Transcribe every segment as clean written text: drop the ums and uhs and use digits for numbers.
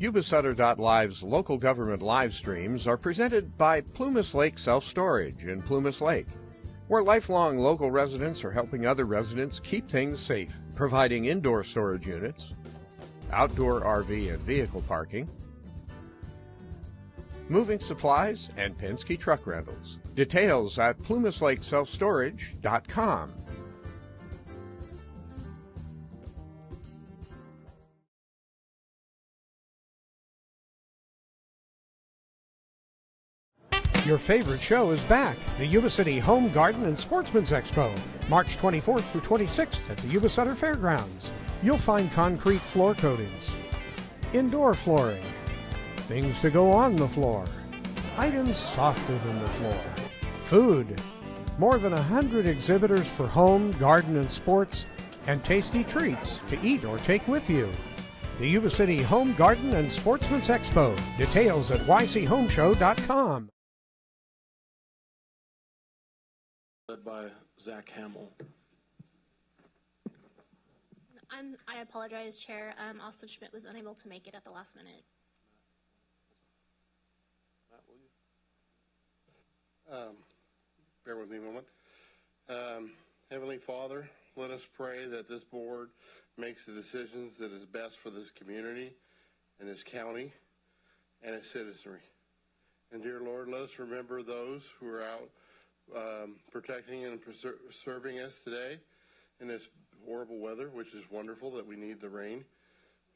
Yuba-Sutter.live's local government live streams are presented by Plumas Lake Self Storage in Plumas Lake, where lifelong local residents are helping other residents keep things safe, providing indoor storage units, outdoor RV and vehicle parking, moving supplies, and Penske truck rentals. Details at plumaslakeselfstorage.com. Your favorite show is back, the Yuba City Home, Garden, and Sportsman's Expo, March 24th through 26th at the Yuba-Sutter Fairgrounds. You'll find concrete floor coatings, indoor flooring, things to go on the floor, items softer than the floor, food, more than 100 exhibitors for home, garden, and sports, and tasty treats to eat or take with you. The Yuba City Home, Garden, and Sportsman's Expo. Details at ychomeshow.com. Led by Zach Hamill. I apologize, Chair. Austin Schmidt was unable to make it at the last minute. Matt, will you? Bear with me a moment. Heavenly Father, let us pray that this board makes the decisions that is best for this community and this county and its citizenry. And dear Lord, let us remember those who are out protecting and serving us today in this horrible weather, which is wonderful that we need the rain.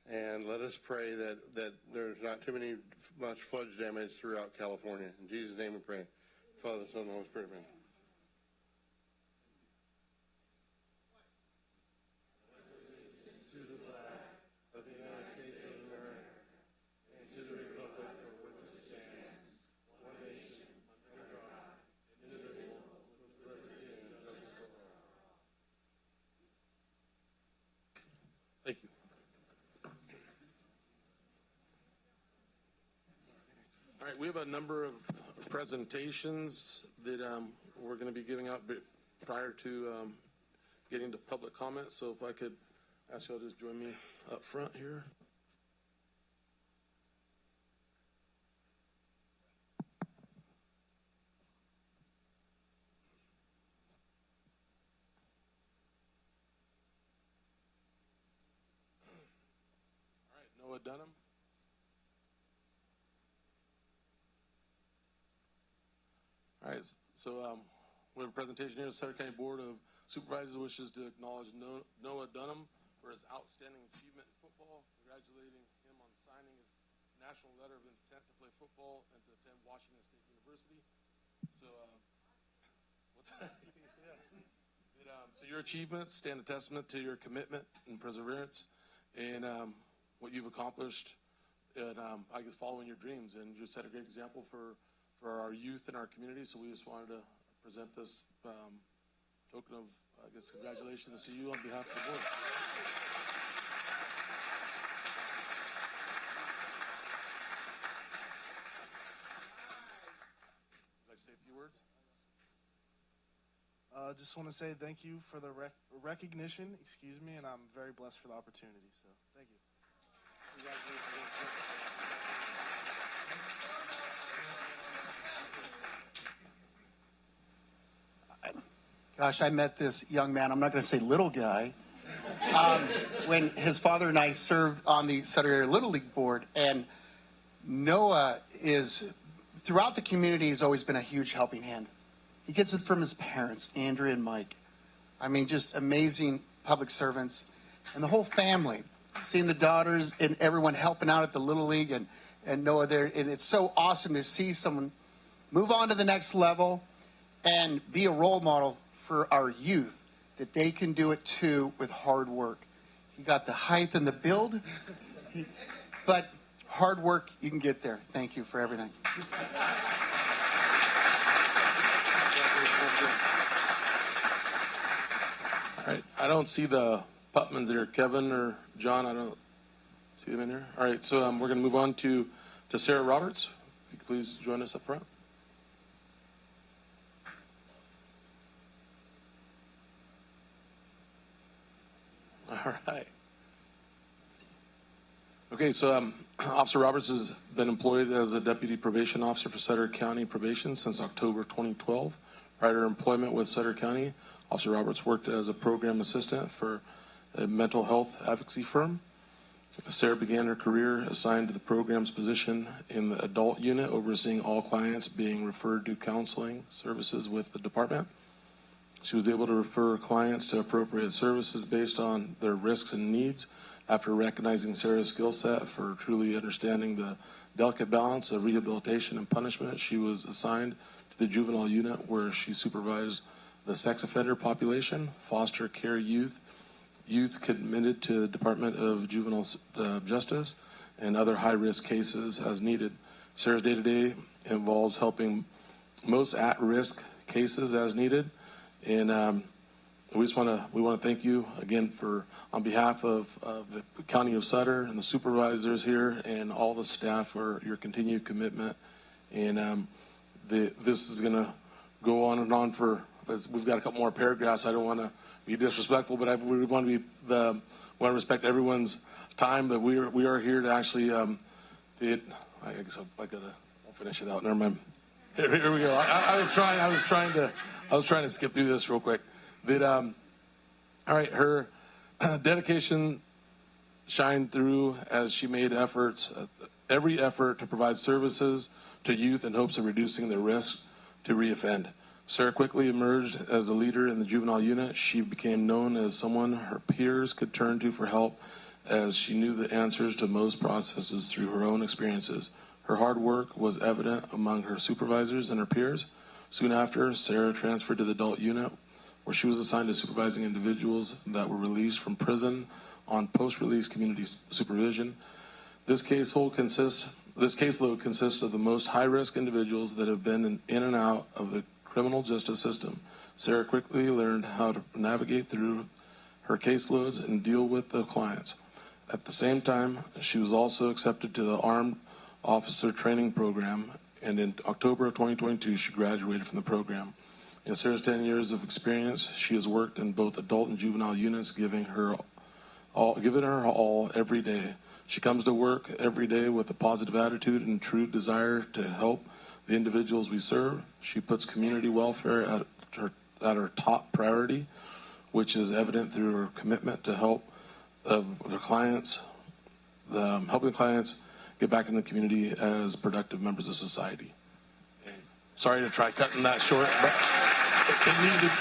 And let us pray that there's not much flood damage throughout California. In Jesus' name we pray. Father, Son, and Holy Spirit, amen. Thank you. All right, we have a number of presentations that we're going to be giving out prior to getting to public comment. So if I could ask you all to just join me up front here. Noah Dunham. All right, so we have a presentation here. The Sutter County Board of Supervisors wishes to acknowledge Noah Dunham for his outstanding achievement in football, congratulating him on signing his national letter of intent to play football and to attend Washington State University. So, what's that? Yeah. So your achievements stand a testament to your commitment and perseverance, and what you've accomplished, and I guess following your dreams, and you set a great example for our youth in our community. So we just wanted to present this token of, I guess, congratulations to you on behalf of the board. Would you like to say a few words? Just want to say thank you for the recognition, and I'm very blessed for the opportunity. So thank you. Gosh, I met this young man, I'm not going to say little guy, when his father and I served on the Sutter Area Little League board. And Noah is, throughout the community, has always been a huge helping hand. He gets it from his parents, Andrea and Mike. I mean, just amazing public servants. And the whole family, seeing the daughters and everyone helping out at the Little League, and Noah there. And it's so awesome to see someone move on to the next level and be a role model for our youth, that they can do it too with hard work. He got the height and the build, but hard work, you can get there. Thank you for everything. All right, I don't see the Putmans there. Kevin or John, I don't see them in there. All right, so we're going to move on to Sarah Roberts. If you could please join us up front. All right. Okay, so Officer Roberts has been employed as a Deputy Probation Officer for Sutter County Probation since October 2012. Prior to her employment with Sutter County, Officer Roberts worked as a program assistant for a mental health advocacy firm. Sarah began her career assigned to the program's position in the adult unit, overseeing all clients being referred to counseling services with the department. She was able to refer clients to appropriate services based on their risks and needs. After recognizing Sarah's skill set for truly understanding the delicate balance of rehabilitation and punishment, she was assigned to the juvenile unit where she supervised the sex offender population, foster care youth committed to the Department of Juvenile Justice, and other high-risk cases as needed. Sarah's day-to-day involves helping most at-risk cases as needed, and we want to thank you again on behalf of the County of Sutter and the supervisors here and all the staff for your continued commitment. And this is going to go on and on we've got a couple more paragraphs. I don't want to be disrespectful, but we want to respect everyone's time. But we are here to actually. I guess I'll finish it out. Never mind. Here we go. I was trying to skip through this real quick. All right, her dedication shined through as she made every effort to provide services to youth in hopes of reducing their risk to reoffend. Sarah quickly emerged as a leader in the juvenile unit. She became known as someone her peers could turn to for help, as she knew the answers to most processes through her own experiences. Her hard work was evident among her supervisors and her peers. Soon after, Sarah transferred to the adult unit, where she was assigned to supervising individuals that were released from prison on post-release community supervision. This caseload consists of the most high-risk individuals that have been in and out of the criminal justice system. Sarah quickly learned how to navigate through her caseloads and deal with the clients. At the same time, she was also accepted to the Armed Officer Training Program, and in October of 2022, she graduated from the program. In Sarah's 10 years of experience, she has worked in both adult and juvenile units, giving her all every day. She comes to work every day with a positive attitude and true desire to help the individuals we serve. She puts community welfare at her top priority, which is evident through her commitment to help their clients, helping clients get back in the community as productive members of society. And sorry to try cutting that short, but it needed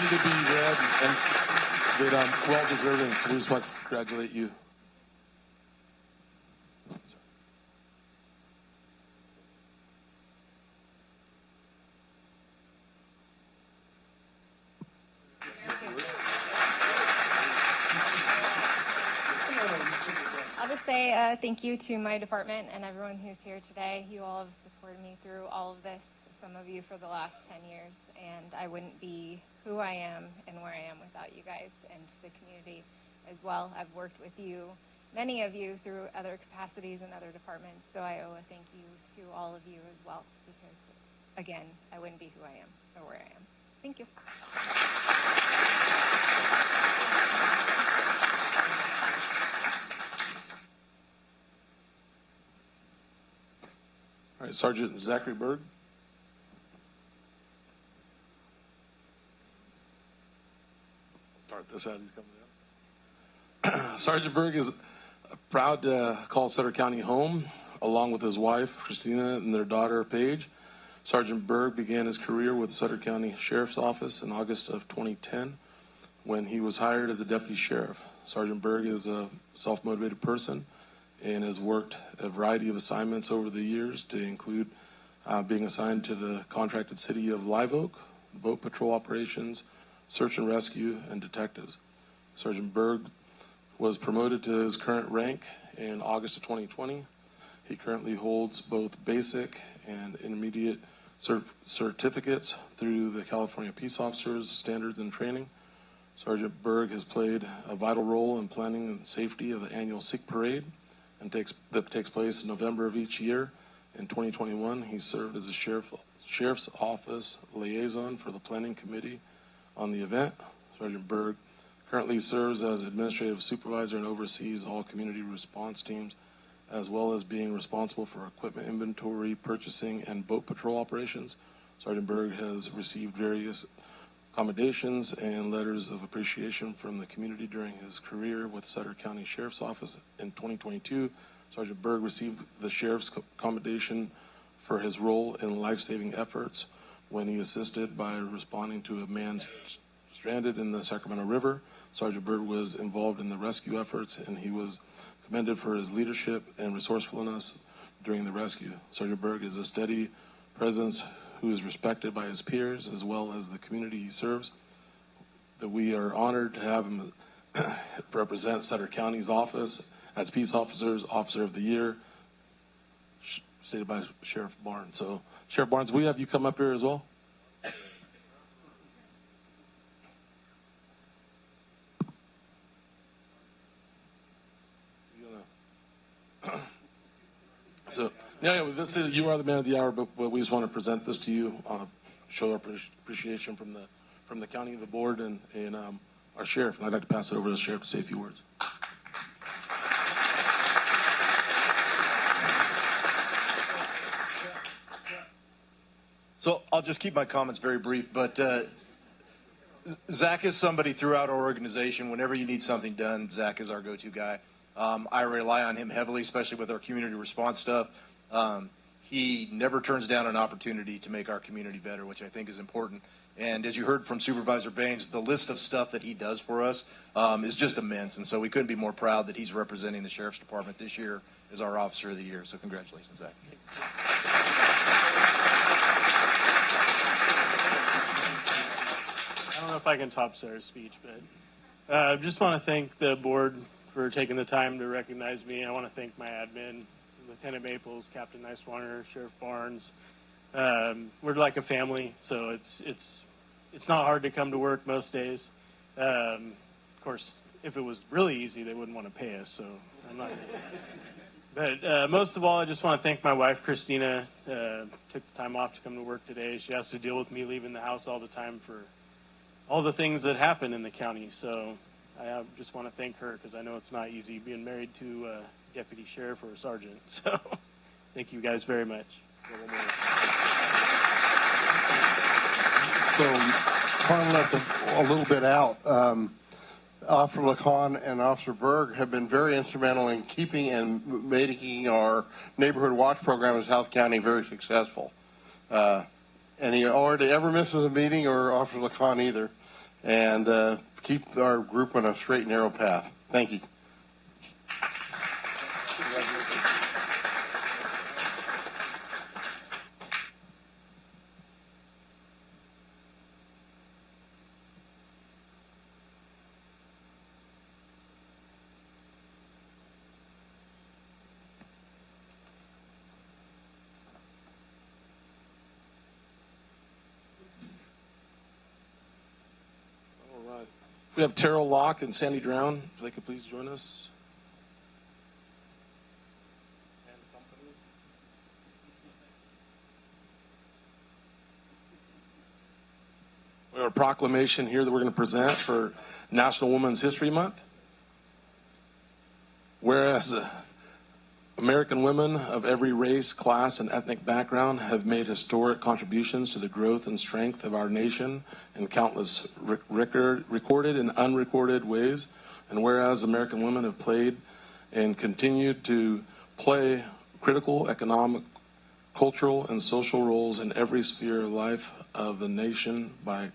to be read, and well deserving. So we just want to congratulate you. I'll just say thank you to my department and everyone who's here today. You all have supported me through all of this, some of you for the last 10 years, and I wouldn't be who I am and where I am without you guys and the community as well. I've worked with you, many of you, through other capacities and other departments, so I owe a thank you to all of you as well, because, again, I wouldn't be who I am or where I am. Thank you. All right, Sergeant Zachary Berg. Start this as he's coming down. Sergeant Berg is proud to call Sutter County home, along with his wife, Christina, and their daughter, Paige. Sergeant Berg began his career with Sutter County Sheriff's Office in August of 2010 when he was hired as a deputy sheriff. Sergeant Berg is a self-motivated person and has worked a variety of assignments over the years, to include being assigned to the contracted city of Live Oak, boat patrol operations, search and rescue, and detectives. Sergeant Berg was promoted to his current rank in August of 2020. He currently holds both basic and intermediate certificates through the California Peace Officers Standards and Training. Sergeant Berg has played a vital role in planning and safety of the annual Sikh Parade that takes place in November of each year. In 2021, he served as a sheriff's office liaison for the planning committee on the event. Sergeant Berg currently serves as administrative supervisor and oversees all community response teams as well as being responsible for equipment inventory, purchasing, and boat patrol operations. Sergeant Berg has received various commendations and letters of appreciation from the community during his career with Sutter County Sheriff's Office. In 2022, Sergeant Berg received the Sheriff's Commendation for his role in life-saving efforts when he assisted by responding to a man stranded in the Sacramento River. Sergeant Berg was involved in the rescue efforts, and he was commended for his leadership and resourcefulness during the rescue. Sergeant Berg is a steady presence who is respected by his peers as well as the community he serves. That we are honored to have him represent Sutter County's office as Peace Officers, Officer of the Year, stated by Sheriff Barnes. So, Sheriff Barnes, will we have you come up here as well? So, yeah, this is, you are the man of the hour, but we just want to present this to you, show our appreciation from the county, the board, and our sheriff. And I'd like to pass it over to the sheriff to say a few words. So I'll just keep my comments very brief, but Zach is somebody throughout our organization. Whenever you need something done, Zach is our go-to guy. I rely on him heavily, especially with our community response stuff. He never turns down an opportunity to make our community better, which I think is important. And as you heard from Supervisor Baines, the list of stuff that he does for us is just immense. And so we couldn't be more proud that he's representing the Sheriff's Department this year as our Officer of the Year. So congratulations, Zach. I don't know if I can top Sarah's speech, but I just want to thank the board for taking the time to recognize me. I want to thank my admin, Lieutenant Maples, Captain Nicewater, Sheriff Barnes. We're like a family, so it's not hard to come to work most days. Of course, if it was really easy, they wouldn't want to pay us. So I'm not. But most of all, I just want to thank my wife, Christina. Took the time off to come to work today. She has to deal with me leaving the house all the time for all the things that happen in the county. So I just want to thank her because I know it's not easy being married to a deputy sheriff or a sergeant. So thank you guys very much. So, Carl left a little bit out. Officer Lacan and Officer Berg have been very instrumental in keeping and making our neighborhood watch program in South County very successful. And he hardly ever misses a meeting, or Officer Lacan either, and keep our group on a straight and narrow path. Thank you. We have Terrell Locke and Sandy Drown. If they could please join us. We have a proclamation here that we're going to present for National Women's History Month. Whereas American women of every race, class, and ethnic background have made historic contributions to the growth and strength of our nation in countless recorded and unrecorded ways. And whereas American women have played and continue to play critical economic, cultural, and social roles in every sphere of life of the nation by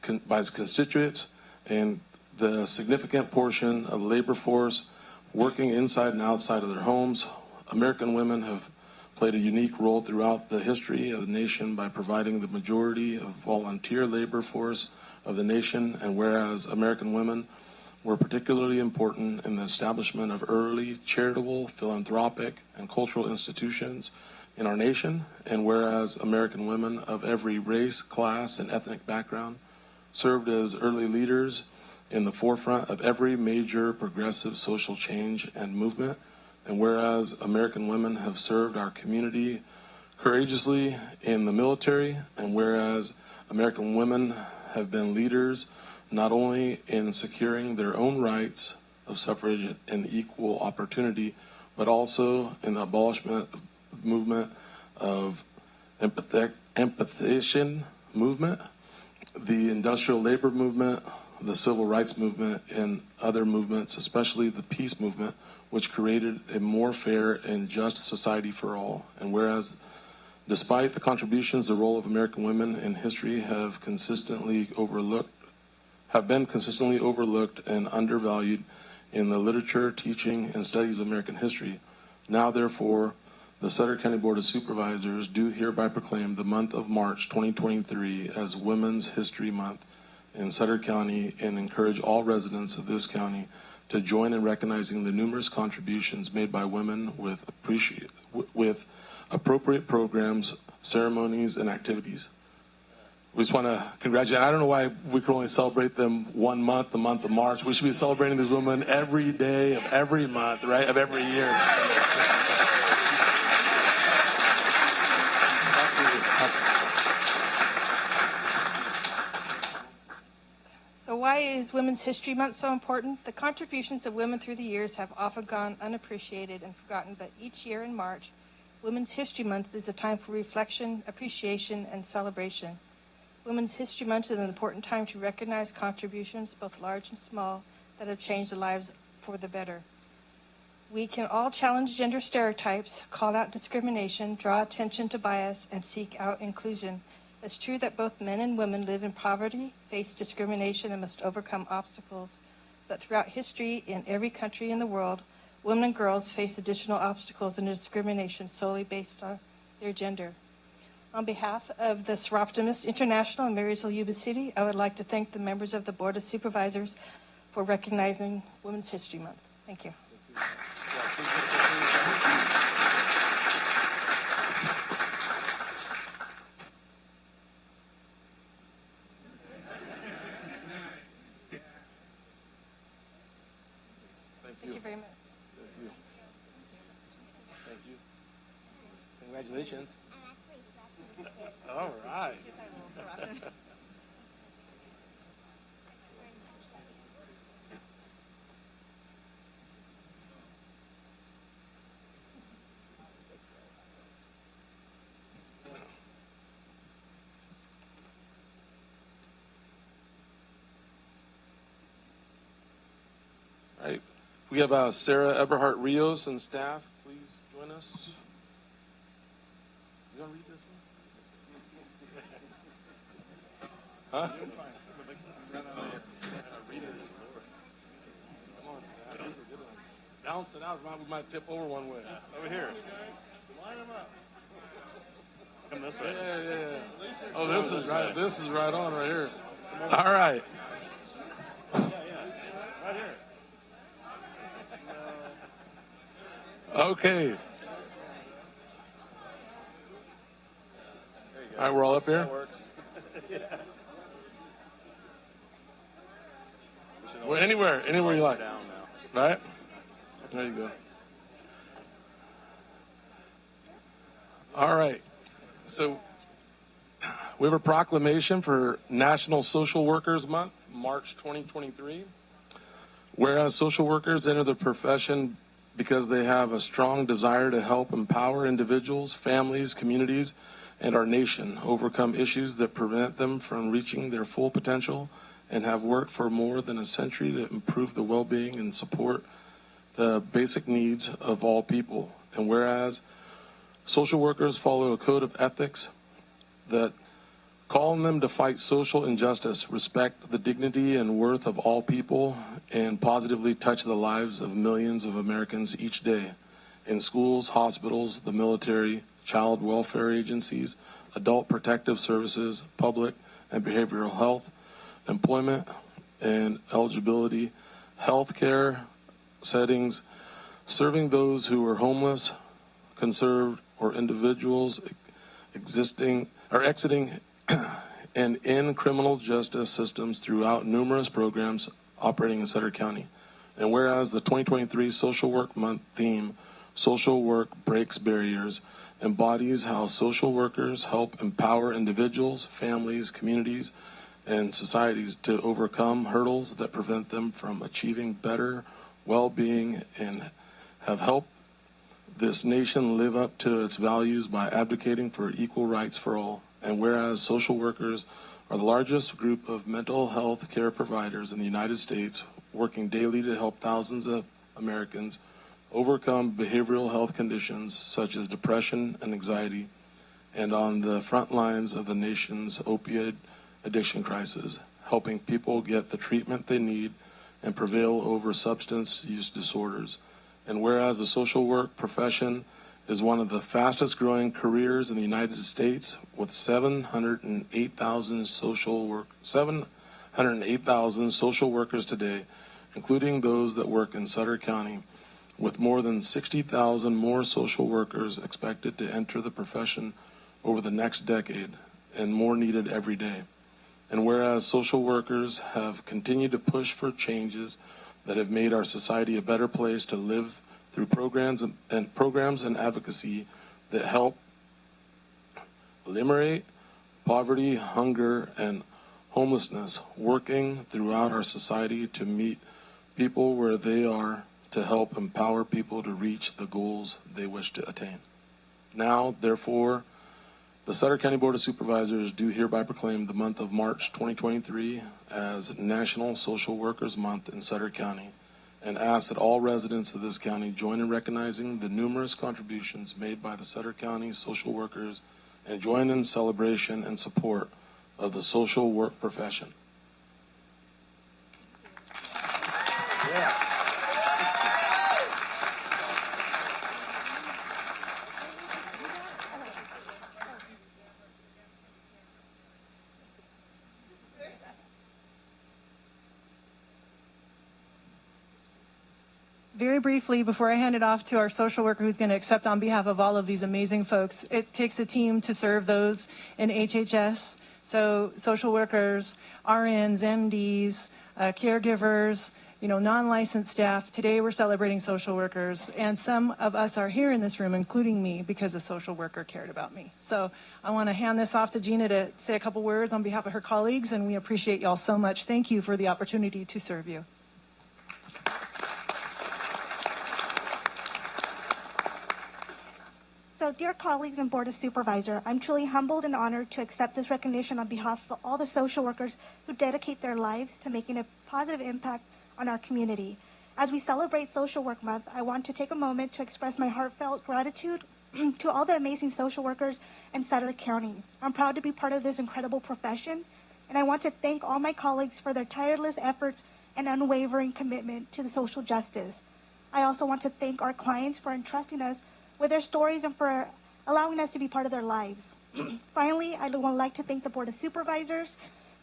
its constituents, and the significant portion of the labor force working inside and outside of their homes, American women have played a unique role throughout the history of the nation by providing the majority of volunteer labor force of the nation. And whereas American women were particularly important in the establishment of early charitable, philanthropic, and cultural institutions in our nation, and whereas American women of every race, class, and ethnic background served as early leaders in the forefront of every major progressive social change and movement, and whereas American women have served our community courageously in the military, and whereas American women have been leaders not only in securing their own rights of suffrage and equal opportunity, but also in the abolishment movement of Invocation movement, the industrial labor movement, the civil rights movement, and other movements, especially the peace movement, which created a more fair and just society for all. And whereas, despite the contributions, the role of American women in history have been consistently overlooked and undervalued in the literature, teaching, and studies of American history, now therefore, the Sutter County Board of Supervisors do hereby proclaim the month of March 2023 as Women's History Month in Sutter County and encourage all residents of this county to join in recognizing the numerous contributions made by women with appropriate programs, ceremonies, and activities. We just want to congratulate. I don't know why we can only celebrate them 1 month, the month of March. We should be celebrating these women every day of every month, right, of every year. So why is Women's History Month so important? The contributions of women through the years have often gone unappreciated and forgotten, but each year in March, Women's History Month is a time for reflection, appreciation, and celebration. Women's History Month is an important time to recognize contributions, both large and small, that have changed the lives for the better. We can all challenge gender stereotypes, call out discrimination, draw attention to bias, and seek out inclusion. It's true that both men and women live in poverty, face discrimination, and must overcome obstacles. But throughout history, in every country in the world, women and girls face additional obstacles and discrimination solely based on their gender. On behalf of the Seroptimus International and Marysville, Yuba City, I would like to thank the members of the Board of Supervisors for recognizing Women's History Month. Thank you. Thank you very much. Thank you. Congratulations. All right. All right. We have Sarah Eberhardt Rios and staff. Please join us. You want to read this one? Huh? Read it. Come on, staff. This is a good one. Balance it out. We might tip over one way. Over here. Line them up. Come this way. Yeah. Oh, this is right. This is right on right here. All right. Right here. Okay. All right, we're all up here? That works. Yeah. Well, anywhere you like. Down now. Right? There you go. All right. So we have a proclamation for National Social Workers Month, March 2023. Whereas social workers enter the profession because they have a strong desire to help empower individuals, families, communities, and our nation overcome issues that prevent them from reaching their full potential, and have worked for more than a century to improve the well-being and support the basic needs of all people. And whereas social workers follow a code of ethics that call on them to fight social injustice, respect the dignity and worth of all people, and positively touch the lives of millions of Americans each day in schools, hospitals, the military, child welfare agencies, adult protective services, public and behavioral health, employment and eligibility, healthcare settings, serving those who are homeless, conserved, or individuals exiting and in criminal justice systems throughout numerous programs operating in Sutter County. And whereas the 2023 Social Work Month theme, Social Work Breaks Barriers, embodies how social workers help empower individuals, families, communities, and societies to overcome hurdles that prevent them from achieving better well-being, and have helped this nation live up to its values by advocating for equal rights for all. And whereas social workers are the largest group of mental health care providers in the United States, working daily to help thousands of Americans overcome behavioral health conditions such as depression and anxiety, and on the front lines of the nation's opioid addiction crisis, helping people get the treatment they need and prevail over substance use disorders. And whereas the social work profession is one of the fastest growing careers in the United States, with 708,000 social workers today, including those that work in Sutter County, with more than 60,000 more social workers expected to enter the profession over the next decade, and more needed every day. And whereas social workers have continued to push for changes that have made our society a better place to live through programs and advocacy that help eliminate poverty, hunger, and homelessness, working throughout our society to meet people where they are, to help empower people to reach the goals they wish to attain. Now, therefore, the Sutter County Board of Supervisors do hereby proclaim the month of March 2023 as National Social Workers Month in Sutter County, and ask that all residents of this county join in recognizing the numerous contributions made by the Sutter County social workers, and join in celebration and support of the social work profession. Yes. Very briefly, before I hand it off to our social worker who's going to accept on behalf of all of these amazing folks, it takes a team to serve those in HHS. So social workers, RNs, MDs, caregivers, non-licensed staff. Today we're celebrating social workers, and some of us are here in this room, including me, because a social worker cared about me. So I want to hand this off to Gina to say a couple words on behalf of her colleagues, and we appreciate y'all so much. Thank you for the opportunity to serve you. So, dear colleagues and Board of Supervisors, I'm truly humbled and honored to accept this recognition on behalf of all the social workers who dedicate their lives to making a positive impact on our community. As we celebrate Social Work Month, I want to take a moment to express my heartfelt gratitude to all the amazing social workers in Sutter County. I'm proud to be part of this incredible profession, and I want to thank all my colleagues for their tireless efforts and unwavering commitment to the social justice. I also want to thank our clients for entrusting us with their stories and for allowing us to be part of their lives. Finally, I would like to thank the Board of Supervisors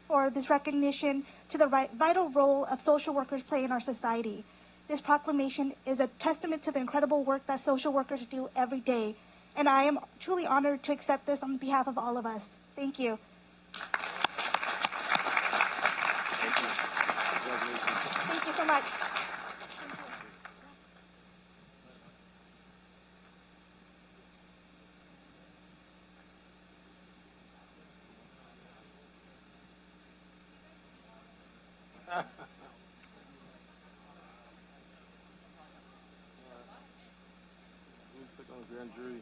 for this recognition to the vital role of social workers play in our society. This proclamation is a testament to the incredible work that social workers do every day, and I am truly honored to accept this on behalf of all of us. Thank you. Thank you so much. Grand jury.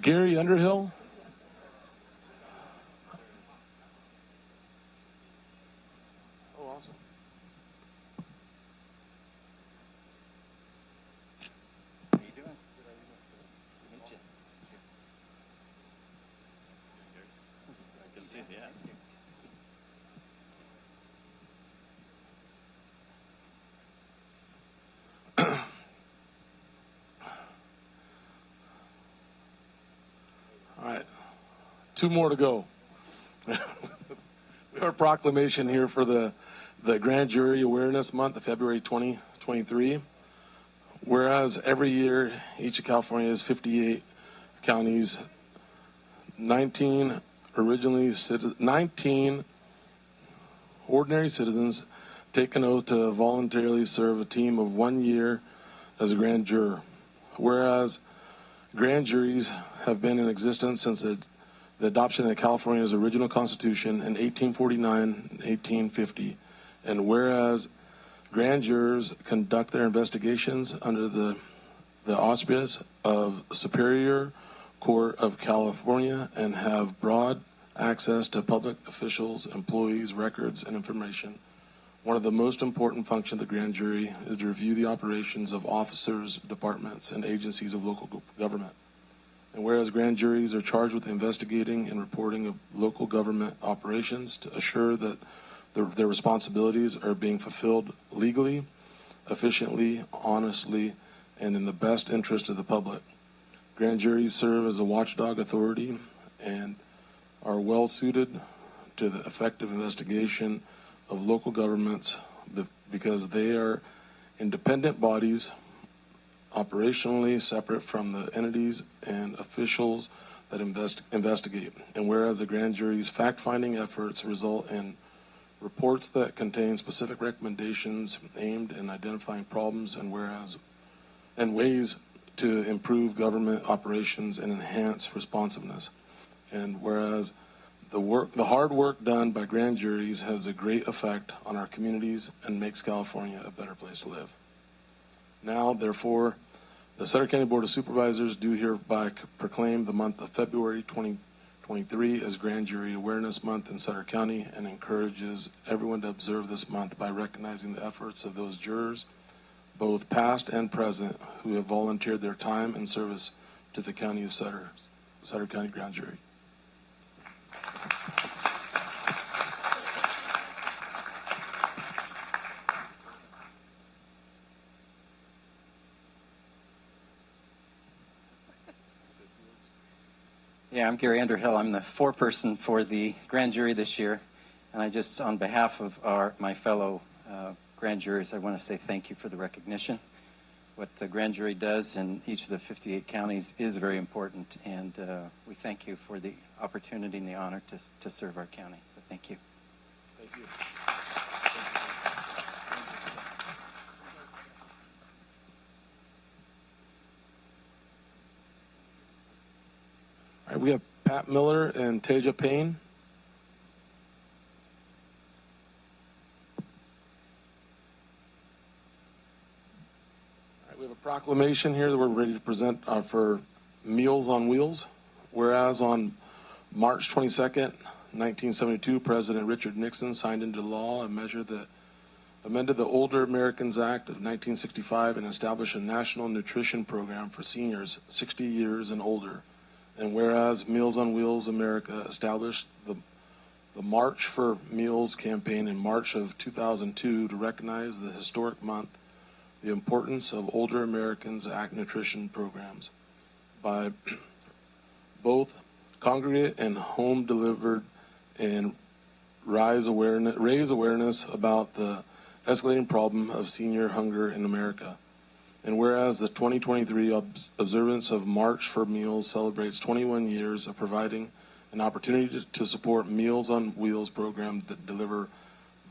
Gary Underhill. Oh, awesome. How you doing? Good to meet you. Good to see you. Yeah. All right, 2 more to go. We have a proclamation here for the Grand Jury Awareness Month of February 2023. Whereas every year, each of California's 58 counties, 19 ordinary citizens take an oath to voluntarily serve a team of 1 year as a grand juror. Whereas grand juries have been in existence since the adoption of California's original constitution in 1849 and 1850, And whereas grand jurors conduct their investigations under the auspice of Superior Court of California and have broad access to public officials, employees, records, and information. One of the most important functions of the grand jury is to review the operations of officers, departments, and agencies of local government. And whereas grand juries are charged with investigating and reporting of local government operations to assure that their responsibilities are being fulfilled legally, efficiently, honestly, and in the best interest of the public. Grand juries serve as a watchdog authority and are well suited to the effective investigation of local governments because they are independent bodies operationally separate from the entities and officials that investigate. And whereas the grand jury's fact-finding efforts result in reports that contain specific recommendations aimed at identifying problems and ways to improve government operations and enhance responsiveness. And whereas the hard work done by grand juries has a great effect on our communities and makes California a better place to live. Now, therefore, the Sutter County Board of Supervisors do hereby proclaim the month of February 2023 as Grand Jury Awareness Month in Sutter County and encourages everyone to observe this month by recognizing the efforts of those jurors, both past and present, who have volunteered their time and service to the County of Sutter County Grand Jury. Yeah, I'm Gary Underhill. I'm the foreperson for the grand jury this year. And I just, on behalf of my fellow grand jurors, I want to say thank you for the recognition. What the grand jury does in each of the 58 counties is very important. And we thank you for the opportunity and the honor to serve our county. So thank you. Thank you. All right, we have Pat Miller and Taja Payne. All right, we have a proclamation here that we're ready to present for Meals on Wheels. Whereas on March 22nd, 1972, President Richard Nixon signed into law a measure that amended the Older Americans Act of 1965 and established a national nutrition program for seniors 60 years and older. And whereas Meals on Wheels America established the March for Meals campaign in March of 2002 to recognize the historic month, the importance of Older Americans Act nutrition programs by both congregate and home delivered and raise awareness about the escalating problem of senior hunger in America. And whereas the 2023 observance of March for Meals celebrates 21 years of providing an opportunity to support Meals on Wheels programs that deliver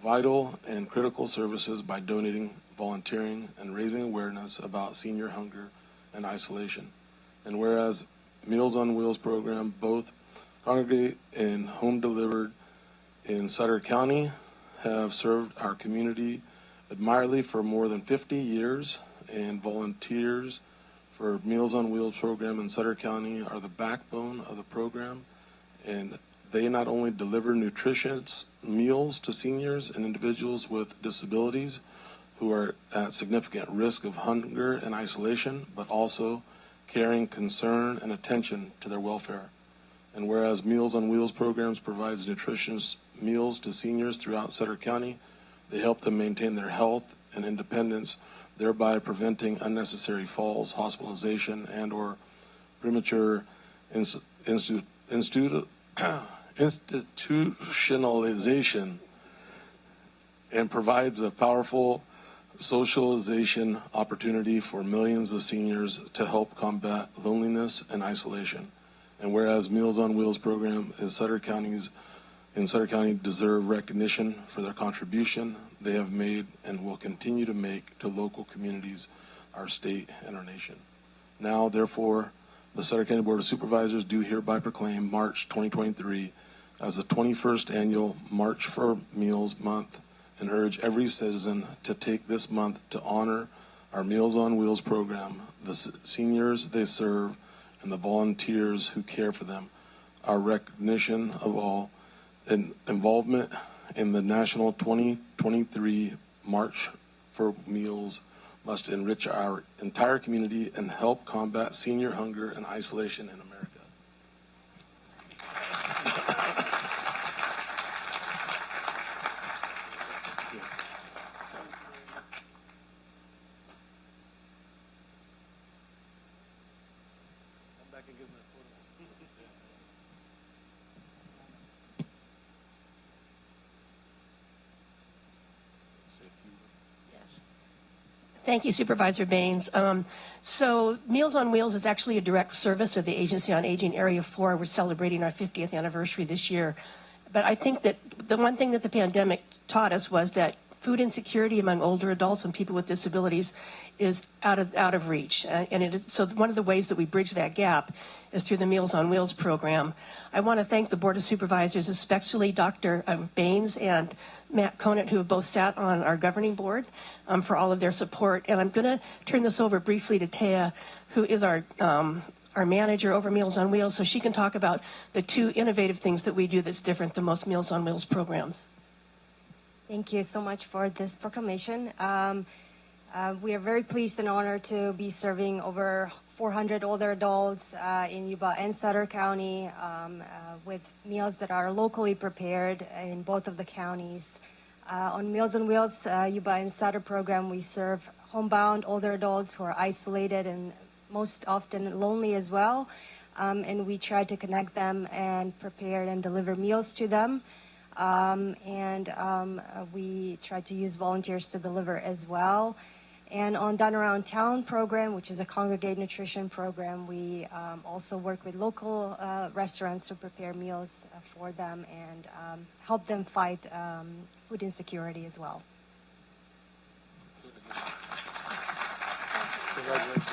vital and critical services by donating, volunteering, and raising awareness about senior hunger and isolation. And whereas Meals on Wheels program, both congregate and home delivered in Sutter County, have served our community admirably for more than 50 years, and volunteers for Meals on Wheels program in Sutter County are the backbone of the program, and they not only deliver nutritious meals to seniors and individuals with disabilities who are at significant risk of hunger and isolation, but also caring concern and attention to their welfare. And whereas Meals on Wheels programs provides nutritious meals to seniors throughout Sutter County, they help them maintain their health and independence, thereby preventing unnecessary falls, hospitalization, and or premature institutionalization, and provides a powerful socialization opportunity for millions of seniors to help combat loneliness and isolation. And whereas Meals on Wheels program in Sutter County deserve recognition for their contribution they have made and will continue to make to local communities, our state, and our nation. Now, therefore, the Sutter County Board of Supervisors do hereby proclaim March 2023 as the 21st annual March for Meals Month and urge every citizen to take this month to honor our Meals on Wheels program, the seniors they serve, and the volunteers who care for them. Our recognition of all and involvement in the National 2023 March for Meals must enrich our entire community and help combat senior hunger and isolation in America. Thank you, Supervisor Baines. So Meals on Wheels is actually a direct service of the Agency on Aging Area 4. We're celebrating our 50th anniversary this year. But I think that the one thing that the pandemic taught us was that food insecurity among older adults and people with disabilities is out of reach. And it is, so one of the ways that we bridge that gap is through the Meals on Wheels program. I want to thank the Board of Supervisors, especially Dr. Baines and Matt Conant, who have both sat on our governing board, for all of their support. And I'm going to turn this over briefly to Taya, who is our manager over Meals on Wheels, so she can talk about the two innovative things that we do that's different than most Meals on Wheels programs. Thank you so much for this proclamation. We are very pleased and honored to be serving over 400 older adults in Yuba and Sutter County with meals that are locally prepared in both of the counties. On Meals on Wheels Yuba and Sutter program, we serve homebound older adults who are isolated and most often lonely as well. And we try to connect them and prepare and deliver meals to them. We try to use volunteers to deliver as well. And on Done Around Town program, which is a congregate nutrition program, we also work with local restaurants to prepare meals for them and help them fight food insecurity as well. Congratulations.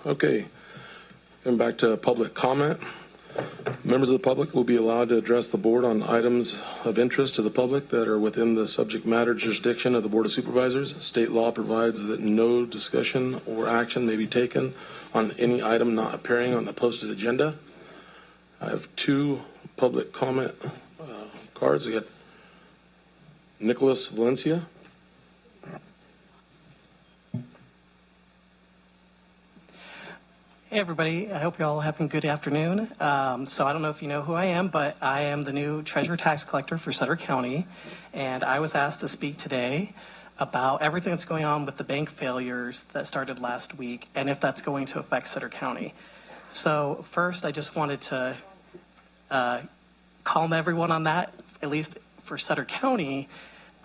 Okay, going back to public comment. Members of the public will be allowed to address the board on items of interest to the public that are within the subject matter jurisdiction of the Board of Supervisors. State law provides that no discussion or action may be taken on any item not appearing on the posted agenda. I have two public comment cards. I got Nicholas Valencia. Hey everybody, I hope you're all having a good afternoon. So I don't know if you know who I am, but I am the new treasurer tax collector for Sutter County, and I was asked to speak today about everything that's going on with the bank failures that started last week and if that's going to affect Sutter County. So first, I just wanted to calm everyone on that, at least for Sutter County.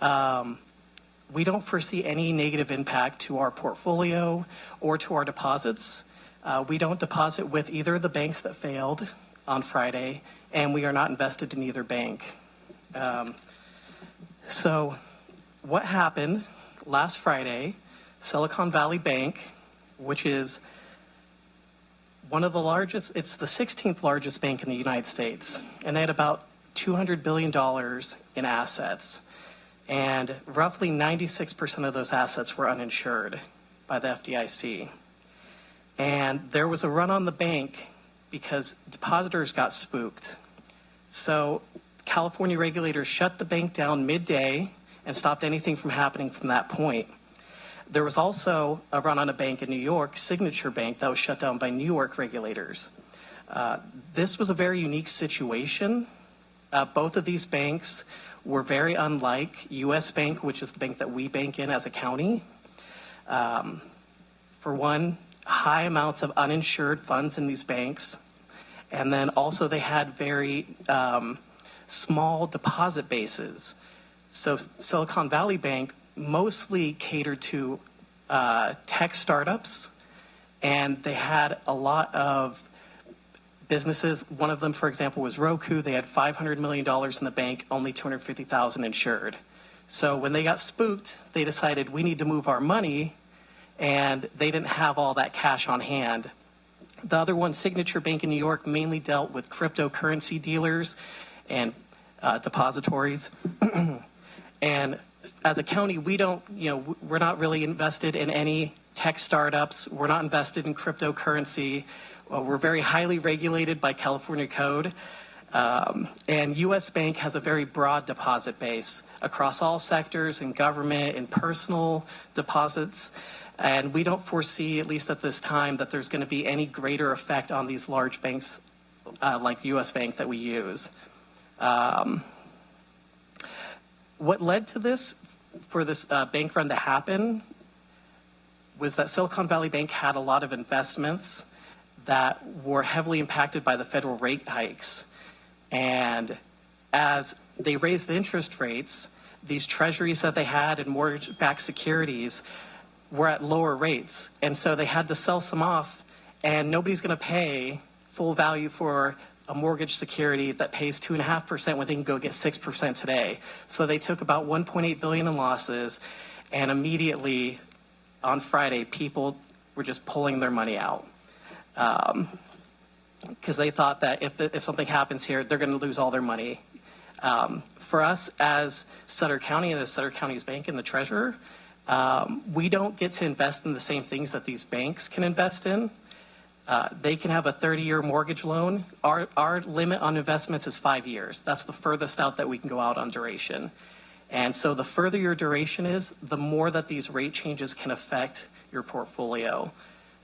We don't foresee any negative impact to our portfolio or to our deposits. We don't deposit with either of the banks that failed on Friday, and we are not invested in either bank. So what happened last Friday, Silicon Valley Bank, which is one of the largest, it's the 16th largest bank in the United States, and they had about $200 billion in assets, and roughly 96% of those assets were uninsured by the FDIC. And there was a run on the bank because depositors got spooked. So California regulators shut the bank down midday and stopped anything from happening from that point. There was also a run on a bank in New York, Signature Bank, that was shut down by New York regulators. This was a very unique situation. Both of these banks were very unlike U.S. Bank, which is the bank that we bank in as a county. for one, high amounts of uninsured funds in these banks. And then also they had very small deposit bases. So Silicon Valley Bank mostly catered to tech startups, and they had a lot of businesses. One of them, for example, was Roku. They had $500 million in the bank, only $250,000 insured. So when they got spooked, they decided we need to move our money, and they didn't have all that cash on hand. The other one, Signature Bank in New York, mainly dealt with cryptocurrency dealers and depositories. And as a county, we don't, we're not really invested in any tech startups. We're not invested in cryptocurrency. We're very highly regulated by California code. And U.S. Bank has a very broad deposit base across all sectors in government and personal deposits. And we don't foresee, at least at this time, that there's going to be any greater effect on these large banks like U.S. Bank that we use. What led to this, for this bank run to happen, was that Silicon Valley Bank had a lot of investments that were heavily impacted by the federal rate hikes. And as they raised the interest rates, these treasuries that they had and mortgage-backed securities were at lower rates. And so they had to sell some off, and nobody's going to pay full value for a mortgage security that pays 2.5% when they can go get 6% today. So they took about $1.8 billion in losses, and immediately on Friday, people were just pulling their money out. Because they thought that if something happens here, they're going to lose all their money. For us as Sutter County and as Sutter County's bank and the treasurer, we don't get to invest in the same things that these banks can invest in. They can have a 30-year mortgage loan. Our limit on investments is 5 years. That's the furthest out that we can go out on duration. And so the further your duration is, the more that these rate changes can affect your portfolio.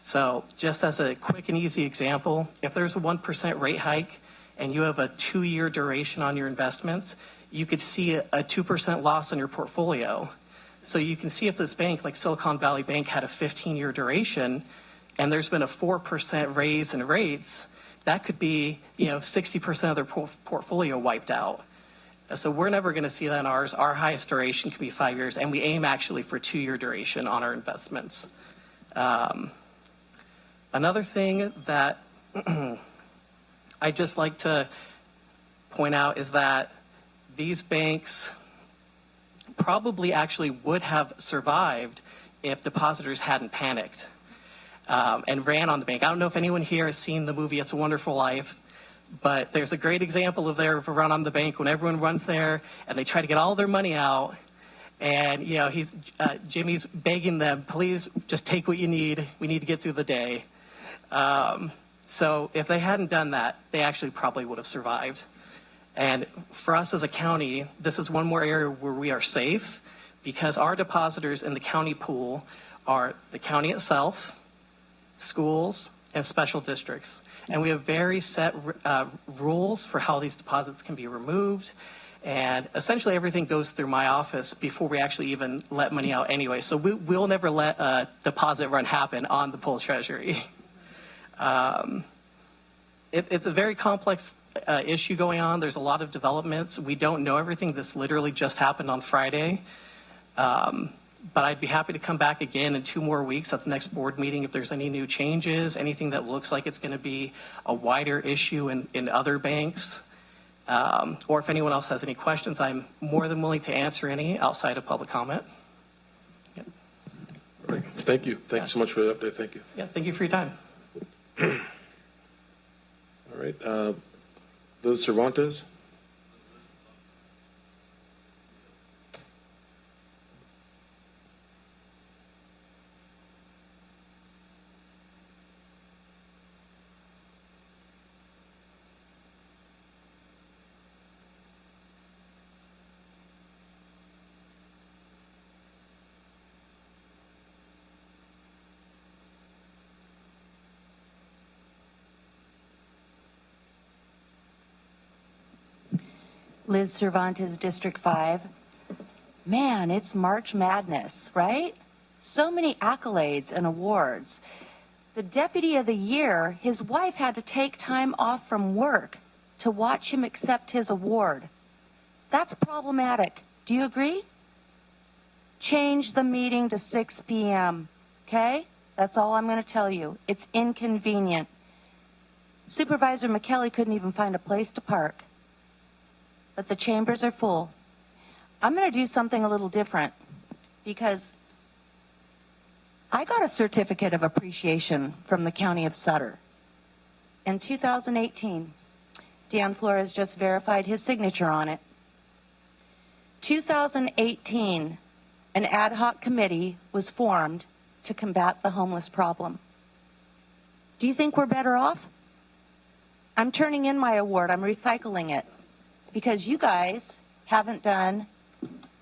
So just as a quick and easy example, if there's a 1% rate hike and you have a 2-year duration on your investments, you could see a 2% loss on your portfolio. So you can see if this bank, like Silicon Valley Bank, had a 15-year duration and there's been a 4% raise in rates, that could be 60% of their portfolio wiped out. So we're never going to see that in ours. Our highest duration can be 5 years, and we aim actually for 2-year duration on our investments. Another thing that I'd just like to point out is that these banks probably actually would have survived if depositors hadn't panicked and ran on the bank. I don't know if anyone here has seen the movie It's a Wonderful Life, but there's a great example of a run on the bank when everyone runs there and they try to get all their money out. And, Jimmy's begging them, please just take what you need. We need to get through the day. So if they hadn't done that, they actually probably would have survived. And for us as a county, this is one more area where we are safe because our depositors in the county pool are the county itself, schools, and special districts. And we have very set rules for how these deposits can be removed. And essentially everything goes through my office before we actually even let money out anyway. So we'll never let a deposit run happen on the pool treasury. It's a very complex issue going on. There's a lot of developments. We don't know everything. This literally just happened on Friday. But I'd be happy to come back again in 2 more weeks at the next board meeting if there's any new changes, anything that looks like it's going to be a wider issue in other banks. Or if anyone else has any questions, I'm more than willing to answer any outside of public comment. All right. Thank you. Thank you so much for the update. Thank you. Yeah, thank you for your time. All right. Liz Cervantes. Liz Cervantes, District 5. Man, it's March Madness, right? So many accolades and awards. The Deputy of the Year, his wife had to take time off from work to watch him accept his award. That's problematic. Do you agree? Change the meeting to 6 p.m., okay? That's all I'm going to tell you. It's inconvenient. Supervisor McKelly couldn't even find a place to park. But the chambers are full. I'm going to do something a little different because I got a certificate of appreciation from the County of Sutter. In 2018, Dan Flores just verified his signature on it. 2018, an ad hoc committee was formed to combat the homeless problem. Do you think we're better off? I'm turning in my award. I'm recycling it because you guys haven't done